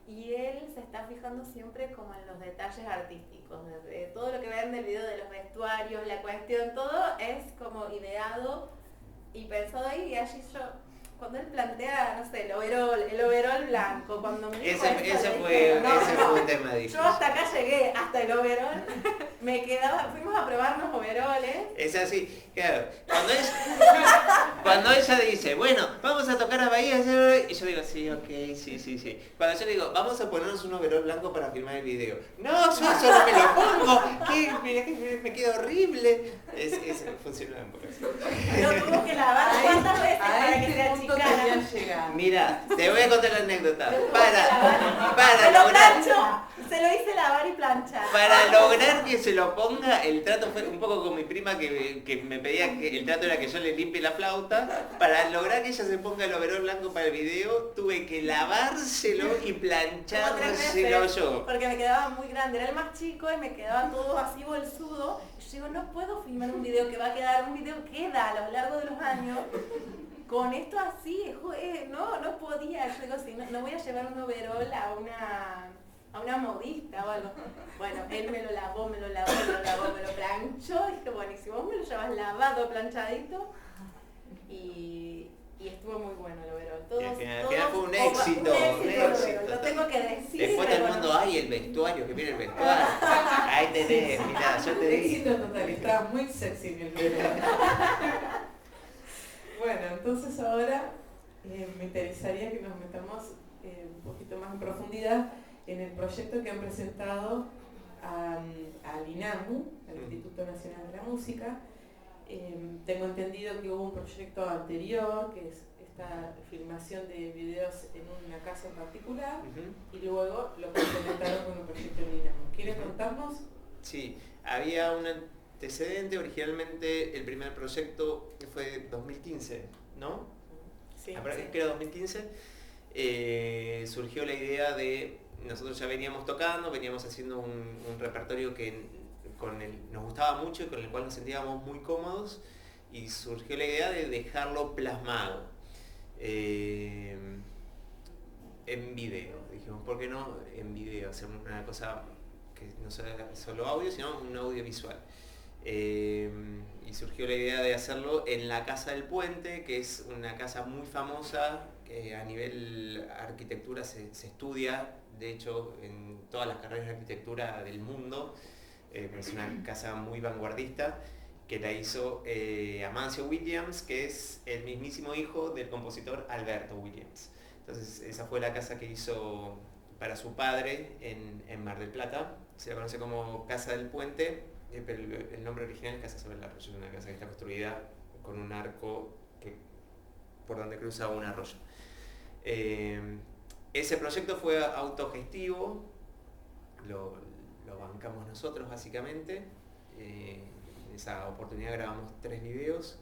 Y él se está fijando siempre como en los detalles artísticos, desde todo lo que va depende el video de los vestuarios, la cuestión, todo es como ideado y pensado ahí, y allí yo, cuando él plantea, no sé, el overol blanco, cuando me dijo Ese esto, fue un tema yo difícil. hasta acá llegué, hasta el overol, me quedaba, fuimos a probarnos overoles. Es así, claro. Cuando ella dice, bueno, vamos a tocar a Bahía, y yo digo, sí, ok, sí. Cuando yo digo, vamos a ponernos un overol blanco para filmar el video. No, yo eso no me lo pongo, que me queda horrible. Funciona un poco así. Lo tuvo que lavar cuántas veces para que se achicara. Mira, te voy a contar la anécdota. Se Para lo lograr... plancho, se lo hice lavar y planchar. Para lograr que se lo ponga, el trato fue un poco con mi prima que me pedía que el trato era que yo le limpie la flauta. Para lograr que ella se ponga el overol blanco para el video, tuve que lavárselo y Como 3 planchárselo veces, yo. porque me quedaba muy grande, era el más chico y me quedaba todo así bolsudo. Y yo digo, no puedo filmar un video que va a quedar, un video queda a lo largo de los años. Con esto así, no podía. Yo digo, si no voy a llevar un overol a una modista o algo. Bueno, él me lo lavó, me lo planchó. Dije, bueno, y si vos me lo llevas lavado, planchadito. Y estuvo muy bueno el overol. Y al final fue un éxito. Lo tengo que decir. Después todo el mundo, ay, el vestuario, que viene el vestuario. Ahí tenés, mirá, yo te dije. Éxito total, estaba muy sexy en el video. Bueno, entonces ahora me interesaría que nos metamos un poquito más en profundidad en el proyecto que han presentado al INAMU, al Instituto Nacional de la Música. Tengo entendido que hubo un proyecto anterior, que es esta filmación de videos en una casa en particular, y luego lo complementaron con un proyecto en INAMU. ¿Quieren contarnos? Sí, había un antecedente, originalmente el primer proyecto fue 2015, ¿no? Sí. Que era 2015, surgió la idea de, nosotros ya veníamos tocando, veníamos haciendo un repertorio que nos gustaba mucho y con el cual nos sentíamos muy cómodos, y surgió la idea de dejarlo plasmado en video. Dijimos, ¿por qué no en video? Hacer una cosa que no sea solo audio, sino un audiovisual. Y surgió la idea de hacerlo en la Casa del Puente, que es una casa muy famosa, que a nivel arquitectura se estudia, de hecho, en todas las carreras de arquitectura del mundo. Es una casa muy vanguardista, que la hizo Amancio Williams, que es el mismísimo hijo del compositor Alberto Williams. Entonces esa fue la casa que hizo para su padre en Mar del Plata. Se la conoce como Casa del Puente, pero el nombre original es Casa sobre el Arroyo. Es una casa que está construida con un arco por donde cruza un arroyo. Ese proyecto fue autogestivo, lo bancamos nosotros básicamente. En esa oportunidad grabamos 3 videos.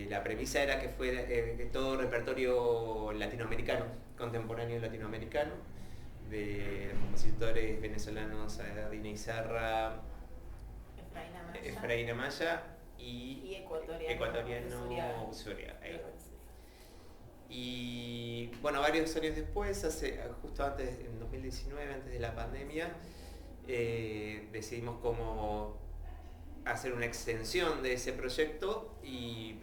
La premisa era que fuera todo repertorio latinoamericano, contemporáneo latinoamericano, de los compositores venezolanos Adina Izarra, Efraín Amaya y ecuatoriano Usuria. Y bueno, varios años después, justo antes, en 2019, antes de la pandemia, decidimos cómo hacer una extensión de ese proyecto y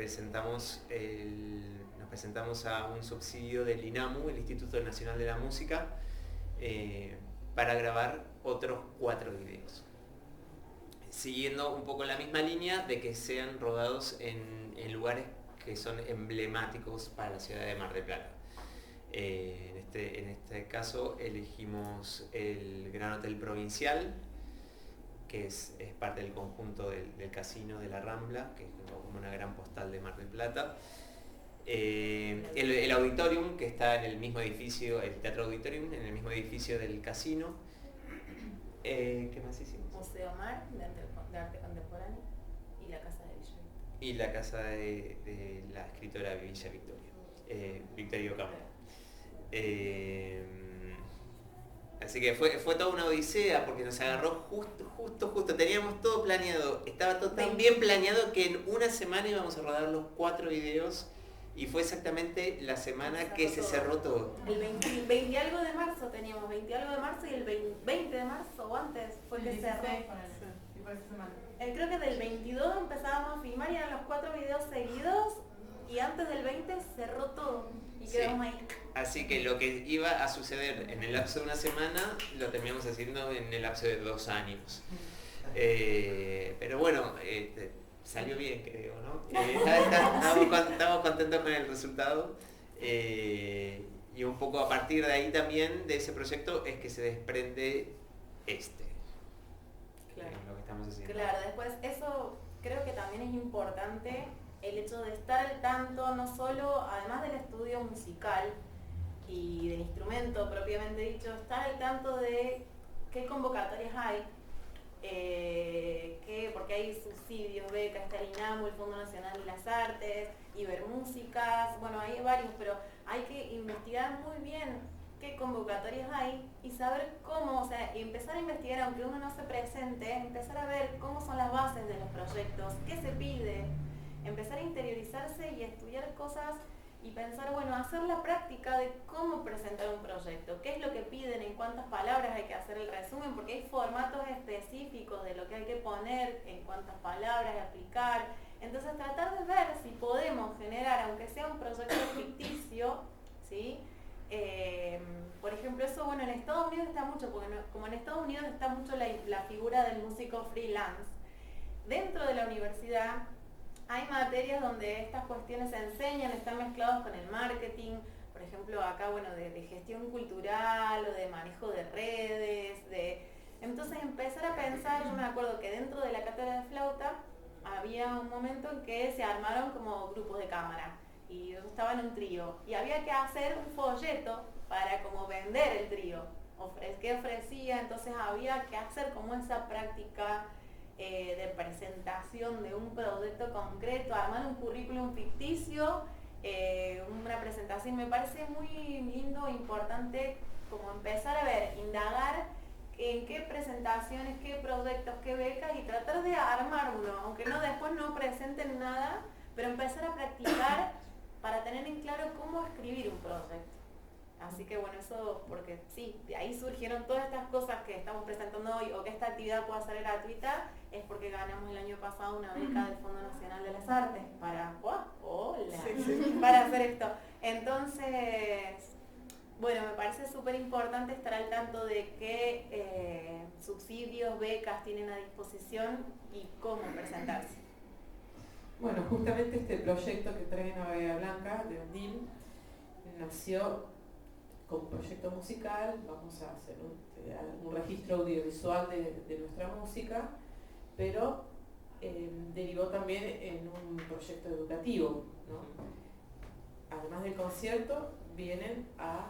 nos presentamos a un subsidio del INAMU, el Instituto Nacional de la Música, para grabar otros 4 videos. Siguiendo un poco la misma línea de que sean rodados en lugares que son emblemáticos para la ciudad de Mar del Plata. En este caso elegimos el Gran Hotel Provincial, que es parte del conjunto del casino de la Rambla, que es como una gran postal de Mar del Plata. El Auditorium, que está en el mismo edificio, el Teatro Auditorium, en el mismo edificio del casino. ¿Qué más hicimos? Museo Mar, de arte contemporáneo, y la Casa de Villa Victoria. Y la casa de la escritora Villa Victoria, Victoria Ocampo. Así que fue toda una odisea porque nos agarró justo. Teníamos todo planeado. Estaba todo tan bien planeado que en una semana íbamos a rodar los 4 videos y fue exactamente la semana que se cerró todo. El 20 y algo de marzo teníamos, 20 y algo de marzo, y el 20 de marzo o antes fue que cerró. esa semana? Creo que del 22 empezábamos a filmar y eran los 4 videos seguidos y antes del 20 cerró todo y Sí. quedamos ahí. Así que lo que iba a suceder en el lapso de una semana lo terminamos haciendo en el lapso de 2 años. Pero bueno, salió bien, creo, ¿no? Estamos contentos con el resultado. Y un poco a partir de ahí también, de ese proyecto, es que se desprende Claro. lo que estamos haciendo. Claro, después eso creo que también es importante el hecho de estar al tanto, no solo, además del estudio musical y del instrumento propiamente dicho, estar al tanto de qué convocatorias hay, porque hay subsidios, becas, está el INAMU, el Fondo Nacional de las Artes, Ibermúsicas, bueno, hay varios, pero hay que investigar muy bien qué convocatorias hay y saber cómo, o sea, y empezar a investigar, aunque uno no se presente, empezar a ver cómo son las bases de los proyectos, qué se pide, empezar a interiorizarse y estudiar cosas y pensar, bueno, hacer la práctica de cómo presentar un proyecto, qué es lo que piden, en cuántas palabras hay que hacer el resumen, porque hay formatos específicos de lo que hay que poner, en cuántas palabras aplicar. Entonces tratar de ver si podemos generar, aunque sea un proyecto ficticio, ¿sí? Por ejemplo, eso, bueno, en Estados Unidos está mucho, porque como en Estados Unidos está mucho la figura del músico freelance. Dentro de la universidad hay materias donde estas cuestiones se enseñan, están mezclados con el marketing, por ejemplo, acá, bueno, de gestión cultural o de manejo de redes, entonces empezar a pensar, yo me acuerdo que dentro de la cátedra de flauta había un momento en que se armaron como grupos de cámara y yo estaba en un trío y había que hacer un folleto para como vender el trío, qué ofrecía, entonces había que hacer como esa práctica de presentación de un proyecto concreto, armar un currículum ficticio, una presentación. Me parece muy lindo, importante como empezar a ver, indagar en qué presentaciones, qué proyectos, qué becas y tratar de armar uno, aunque después no presenten nada, pero empezar a practicar para tener en claro cómo escribir un proyecto. Así que bueno, eso, porque sí, de ahí surgieron todas estas cosas que estamos presentando hoy, o que esta actividad pueda ser gratuita, es porque ganamos el año pasado una beca del Fondo Nacional de las Artes para, para hacer esto. Entonces, bueno, me parece súper importante estar al tanto de qué subsidios, becas tienen a disposición y cómo presentarse. Bueno, justamente este proyecto que traen a Bahía Blanca de Ondil nació como proyecto musical. Vamos a hacer un registro audiovisual de nuestra música, pero derivó también en un proyecto educativo, ¿no? Además del concierto, vienen a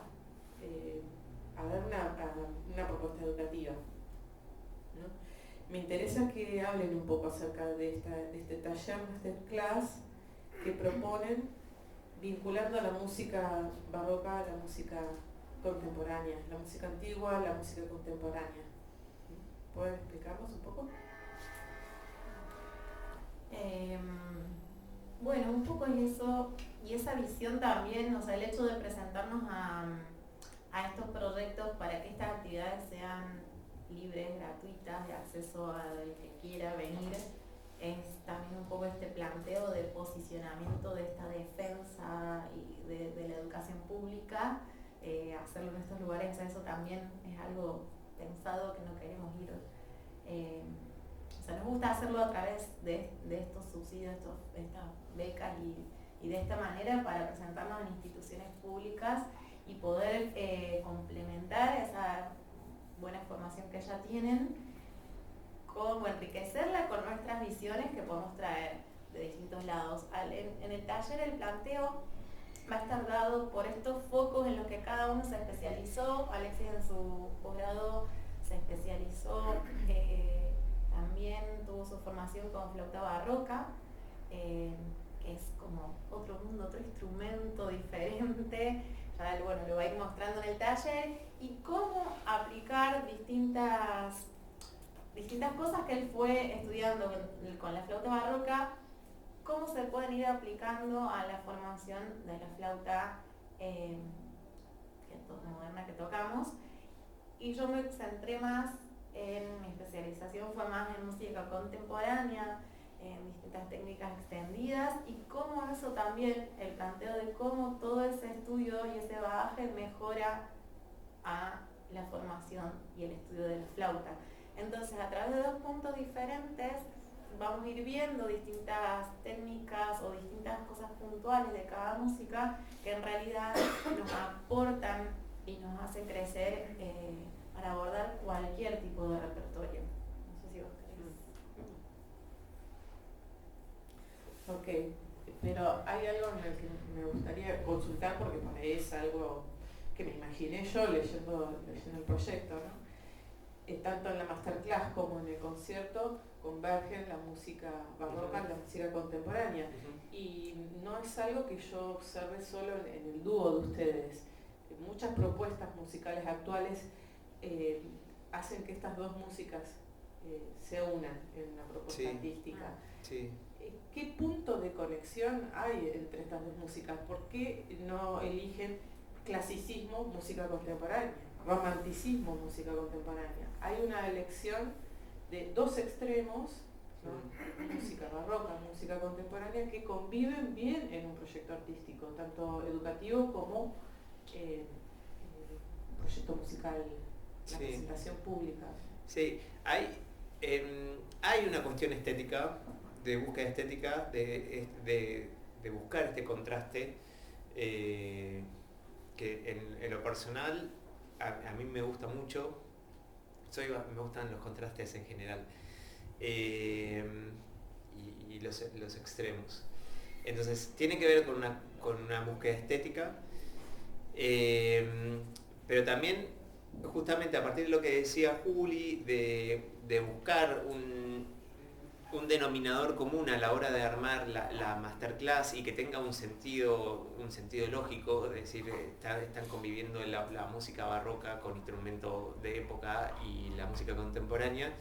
dar una propuesta educativa, ¿no? Me interesa que hablen un poco acerca de este taller masterclass que proponen, vinculando a la música barroca, a la música contemporánea, la música antigua, la música contemporánea. ¿Pueden explicarnos un poco? Bueno, un poco es eso, y esa visión también, o sea, el hecho de presentarnos a estos proyectos para que estas actividades sean libres, gratuitas, de acceso al que quiera venir, es también un poco este planteo de posicionamiento de esta defensa y de la educación pública, hacerlo en estos lugares. O sea, eso también es algo pensado que no queremos ir. O sea, nos gusta hacerlo a través de estos subsidios, estas becas y de esta manera para presentarnos en instituciones públicas y poder complementar esa buena formación que ya tienen, como enriquecerla con nuestras visiones que podemos traer de distintos lados. En el taller el planteo va a estar dado por estos focos en los que cada uno se especializó. Alexis en su posgrado se especializó, también tuvo su formación con flauta barroca, que es como otro mundo, otro instrumento diferente. Ya, bueno, lo va a ir mostrando en el taller, y cómo aplicar distintas cosas que él fue estudiando con la flauta barroca, cómo se pueden ir aplicando a la formación de la flauta moderna que tocamos. Y yo me centré más mi especialización fue más en música contemporánea, en distintas técnicas extendidas, y cómo eso también, el planteo de cómo todo ese estudio y ese bagaje mejora a la formación y el estudio de la flauta. Entonces, a través de 2 puntos diferentes, vamos a ir viendo distintas técnicas o distintas cosas puntuales de cada música que en realidad nos aportan y nos hacen crecer para abordar cualquier tipo de repertorio. No sé si vos querés. Ok, pero hay algo en el que me gustaría consultar porque por ahí es algo que me imaginé yo leyendo el proyecto, ¿no? Tanto en la masterclass como en el concierto convergen la música barroca y la música contemporánea. Y no es algo que yo observe solo en el dúo de ustedes. Muchas propuestas musicales actuales hacen que estas 2 músicas se unan en una propuesta artística. Sí. ¿Qué punto de conexión hay entre estas 2 músicas? ¿Por qué no eligen clasicismo, música contemporánea, romanticismo, música contemporánea? Hay una elección de 2 extremos, ¿no? Música barroca, música contemporánea, que conviven bien en un proyecto artístico, tanto educativo como proyecto musical, la presentación pública. Sí, hay una cuestión estética, de búsqueda estética, de buscar este contraste, que en lo personal a mí me gusta mucho. Me gustan los contrastes en general, y los extremos. Entonces tiene que ver con una búsqueda estética, pero también justamente a partir de lo que decía Juli, de buscar un denominador común a la hora de armar la masterclass y que tenga un sentido lógico, es decir, están conviviendo la música barroca con instrumentos de época y la música contemporánea.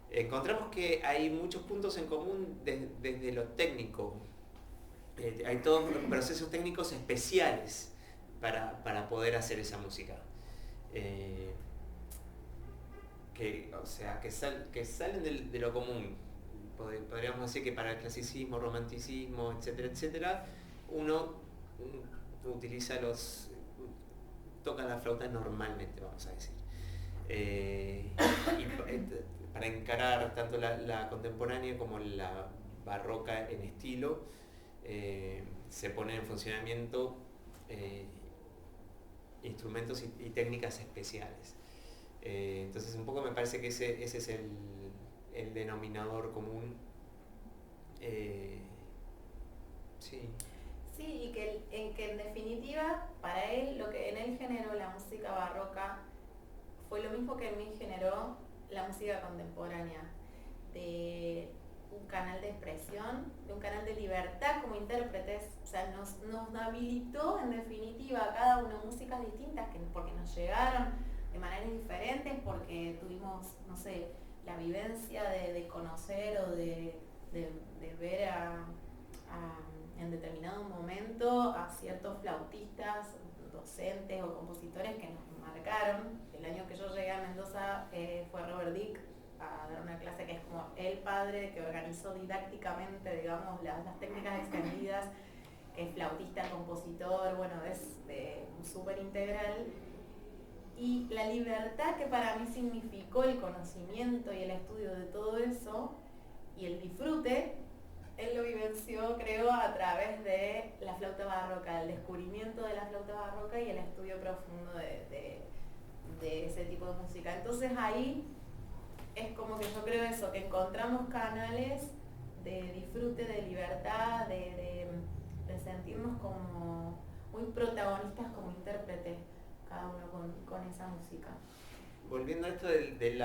Encontramos que hay muchos puntos en común desde lo técnico. Hay todos procesos técnicos especiales para poder hacer esa música. Que salen de lo común. Podríamos decir que para el clasicismo, romanticismo, etcétera, etcétera, uno toca la flauta normalmente, vamos a decir. Para encarar tanto la contemporánea como la barroca en estilo, se ponen en funcionamiento instrumentos y técnicas especiales. Entonces un poco me parece que ese es el denominador común. Sí, y que en definitiva para él lo que en él generó la música barroca fue lo mismo que en mí generó la música contemporánea, de un canal de expresión, de un canal de libertad como intérpretes. O sea, nos habilitó en definitiva a cada uno músicas distintas porque nos llegaron de maneras diferentes, porque tuvimos, no sé, la vivencia de conocer o de ver en determinado momento a ciertos flautistas, docentes o compositores que nos marcaron. El año que yo llegué a Mendoza fue Robert Dick a dar una clase que es como el padre que organizó didácticamente, digamos, las técnicas extendidas, que es flautista, compositor, bueno, es súper integral. Y la libertad que para mí significó el conocimiento y el estudio de todo eso y el disfrute, él lo vivenció, creo, a través de la flauta barroca, el descubrimiento de la flauta barroca y el estudio profundo de ese tipo de música. Entonces ahí es como que yo creo eso, que encontramos canales de disfrute, de libertad, de sentirnos como muy protagonistas como intérpretes, cada uno con esa música. Volviendo a esto de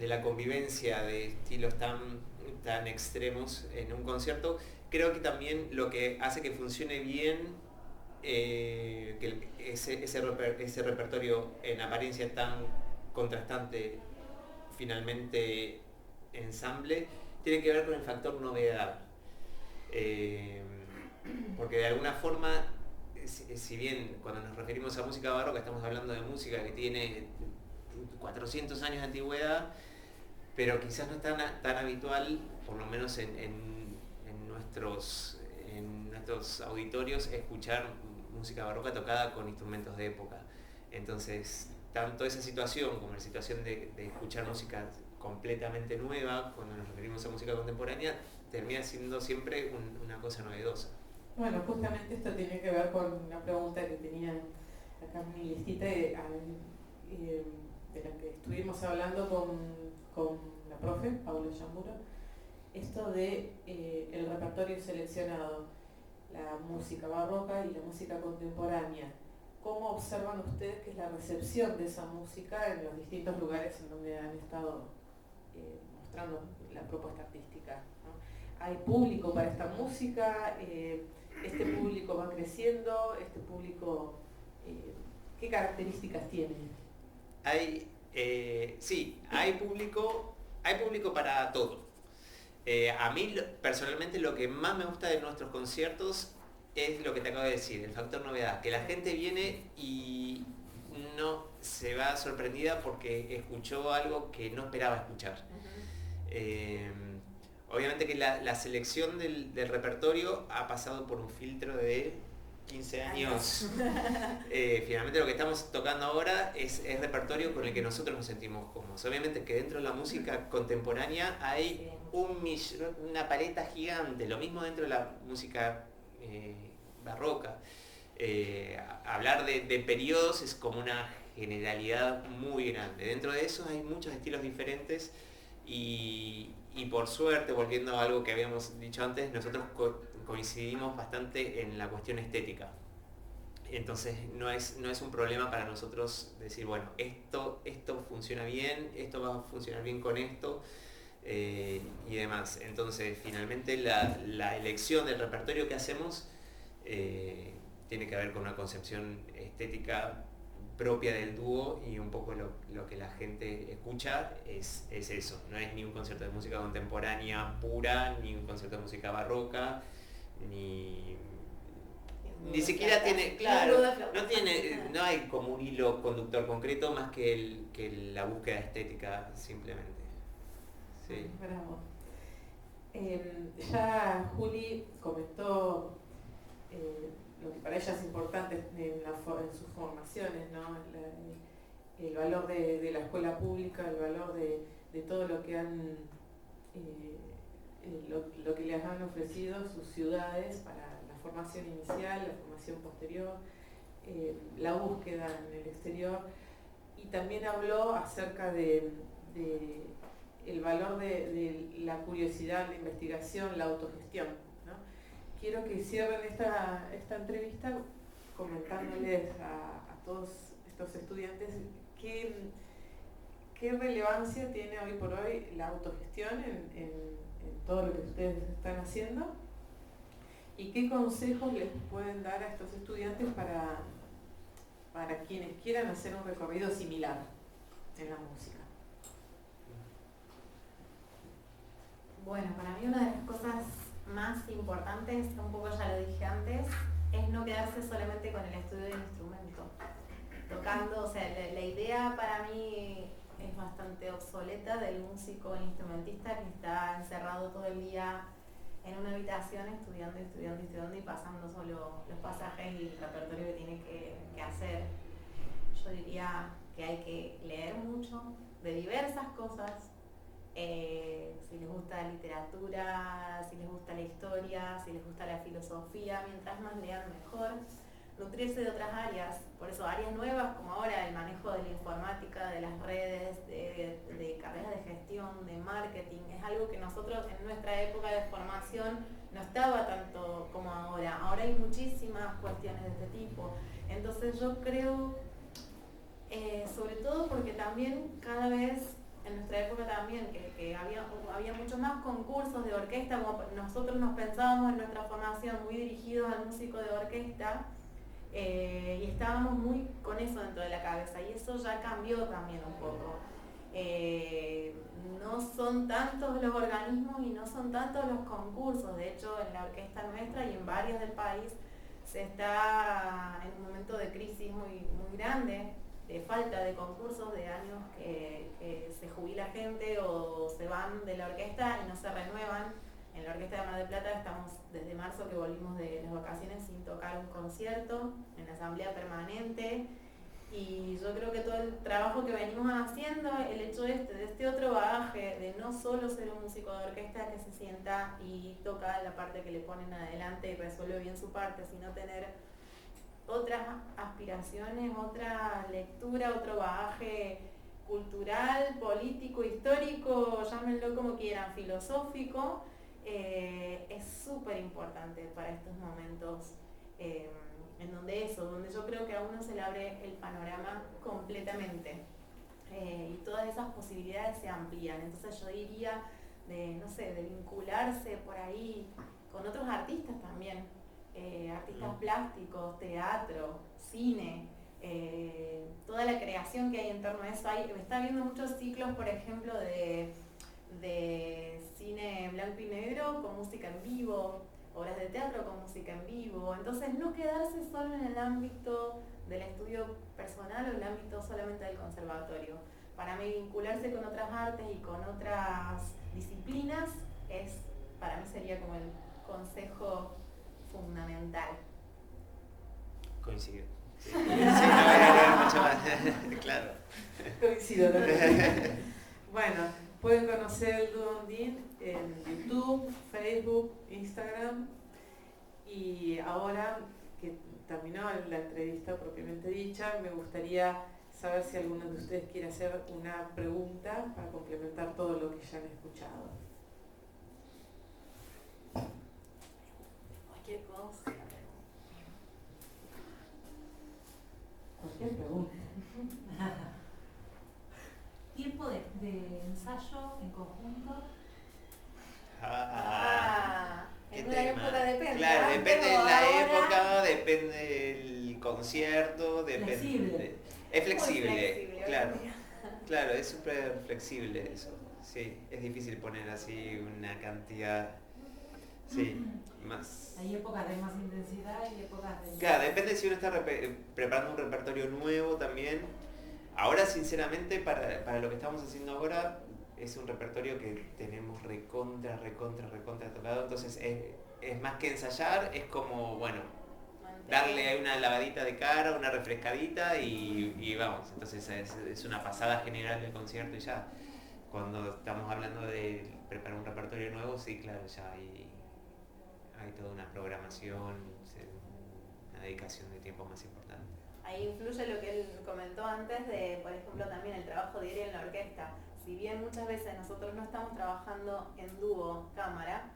la convivencia de estilos tan extremos en un concierto, creo que también lo que hace que funcione bien, que ese repertorio en apariencia tan contrastante, finalmente ensamble, tiene que ver con el factor novedad. Porque de alguna forma, si bien cuando nos referimos a música barroca estamos hablando de música que tiene 400 años de antigüedad, pero quizás no es tan habitual, por lo menos en nuestros auditorios, escuchar música barroca tocada con instrumentos de época. Entonces, tanto esa situación como la situación de escuchar música completamente nueva, cuando nos referimos a música contemporánea, termina siendo siempre una cosa novedosa. Bueno, justamente esto tiene que ver con una pregunta que tenía acá en mi listita de la que estuvimos hablando con la profe, Paula Yamburo, esto de el repertorio seleccionado, la música barroca y la música contemporánea. ¿Cómo observan ustedes que es la recepción de esa música en los distintos lugares en donde han estado mostrando la propuesta artística, ¿no? ¿Hay público para esta música? ¿Este público va creciendo? ¿Este público qué características tiene? Sí, hay público para todo. A mí personalmente lo que más me gusta de nuestros conciertos es lo que te acabo de decir, el factor novedad, que la gente viene y no se va sorprendida porque escuchó algo que no esperaba escuchar. Obviamente que la selección del repertorio ha pasado por un filtro de 15 años. Finalmente lo que estamos tocando ahora es repertorio con el que nosotros nos sentimos cómodos. Obviamente que dentro de la música contemporánea hay una paleta gigante, lo mismo dentro de la música barroca. Hablar de periodos es como una generalidad muy grande. Dentro de eso hay muchos estilos diferentes y por suerte, volviendo a algo que habíamos dicho antes, nosotros coincidimos bastante en la cuestión estética. Entonces no es un problema para nosotros decir, bueno, esto funciona bien, esto va a funcionar bien con esto y demás. Entonces finalmente la elección del repertorio que hacemos tiene que ver con una concepción estética propia del dúo y un poco lo que la gente escucha es eso. No es ni un concierto de música contemporánea pura, ni un concierto de música barroca, ni siquiera tiene, claro, no hay como un hilo conductor concreto más que la búsqueda estética simplemente. Sí. Bravo. Ya Juli comentó lo que para ella es importante en sus formaciones, ¿no? El valor de la escuela pública, el valor de todo lo que lo que les han ofrecido sus ciudades para la formación inicial, la formación posterior, la búsqueda en el exterior, y también habló acerca de el valor de la curiosidad, la investigación, la autogestión, ¿no? Quiero que cierren esta entrevista comentándoles a todos estos estudiantes qué relevancia tiene hoy por hoy la autogestión en todo lo que ustedes están haciendo y qué consejos les pueden dar a estos estudiantes para quienes quieran hacer un recorrido similar en la música. Bueno, para mí una de las cosas más importantes, un poco ya lo dije antes, es no quedarse solamente con el estudio del instrumento. Tocando, o sea, la idea para mí es bastante obsoleta del músico instrumentista que está encerrado todo el día en una habitación estudiando y pasando solo los pasajes y el repertorio que tiene que hacer. Yo diría que hay que leer mucho de diversas cosas. Si les gusta la literatura, si les gusta la historia, si les gusta la filosofía, mientras más lean mejor. Nutrirse de otras áreas, por eso áreas nuevas como ahora el manejo de la informática, de las redes, de carreras de gestión, de marketing, es algo que nosotros en nuestra época de formación no estaba tanto como ahora. Ahora hay muchísimas cuestiones de este tipo, entonces yo creo, sobre todo porque también cada vez en nuestra época también, que había muchos más concursos de orquesta, como nosotros nos pensábamos en nuestra formación muy dirigidos al músico de orquesta, y estábamos muy con eso dentro de la cabeza, y eso ya cambió también un poco. No son tantos los organismos y no son tantos los concursos. De hecho, en la orquesta nuestra y en varias del país se está en un momento de crisis muy, muy grande. falta de concursos, de años que se jubila gente o se van de la orquesta y no se renuevan. En la Orquesta de Mar del Plata estamos desde marzo que volvimos de las vacaciones sin tocar un concierto, en la asamblea permanente, y yo creo que todo el trabajo que venimos haciendo, el hecho de este otro bagaje, de no solo ser un músico de orquesta que se sienta y toca la parte que le ponen adelante y resuelve bien su parte, sino tener otras aspiraciones, otra lectura, otro bagaje cultural, político, histórico, llámenlo como quieran, filosófico, es súper importante para estos momentos en donde yo creo que a uno se le abre el panorama completamente y todas esas posibilidades se amplían. Entonces yo diría de vincularse por ahí con otros artistas también, artistas plásticos, teatro, cine, toda la creación que hay en torno a eso. Está habiendo muchos ciclos, por ejemplo, de cine blanco y negro con música en vivo, obras de teatro con música en vivo. Entonces no quedarse solo en el ámbito del estudio personal o el ámbito solamente del conservatorio. Para mí vincularse con otras artes y con otras disciplinas para mí sería como el consejo fundamental. Coincido. Sí, no voy a agregar mucho más. Claro. Coincido también. Bueno, pueden conocer el dúo Ondine en YouTube, Facebook, Instagram, y ahora que terminó la entrevista propiamente dicha, me gustaría saber si alguno de ustedes quiere hacer una pregunta para complementar todo lo que ya han escuchado. Cualquier cosa. Cualquier pregunta. Tiempo de ensayo en conjunto. En una época depende. Claro, depende de la ahora, época, depende del concierto, depende. Flexible. Es flexible, muy flexible, claro. hoy en día. Claro, es súper flexible eso. Sí, es difícil poner así una cantidad. Sí, más. Hay épocas de más intensidad y épocas de... Claro, depende si uno está preparando un repertorio nuevo también. Ahora, sinceramente, para lo que estamos haciendo ahora, es un repertorio que tenemos recontra tocado, entonces es más que ensayar, es como, bueno, darle una lavadita de cara, una refrescadita y vamos. Entonces es una pasada general del concierto y ya. Cuando estamos hablando de preparar un repertorio nuevo, sí, claro, ya hay toda una programación, una dedicación de tiempo más importante. Ahí influye lo que él comentó antes de, por ejemplo, también el trabajo diario en la orquesta. Si bien muchas veces nosotros no estamos trabajando en dúo, cámara,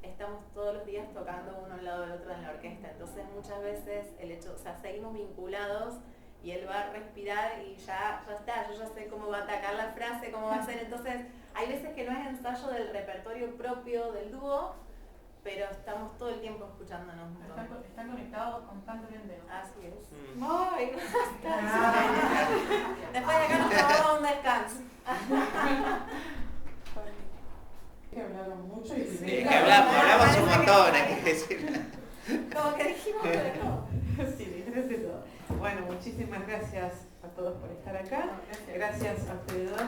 estamos todos los días tocando uno al lado del otro en la orquesta. Entonces muchas veces seguimos vinculados y él va a respirar y ya está, yo ya sé cómo va a atacar la frase, cómo va a ser. Entonces hay veces que no es ensayo del repertorio propio del dúo, pero estamos todo el tiempo escuchándonos. Están conectados constantemente. Así es. Mm. ¡Ay, basta! Después de acá nos tomamos un descanso. Que hablaron mucho y Sí, es que hablamos un montón, hay que decirlo. Como que dijimos, pero no. Sí, dijiste todo. Bueno, muchísimas gracias a todos por estar acá. Gracias a ustedes dos.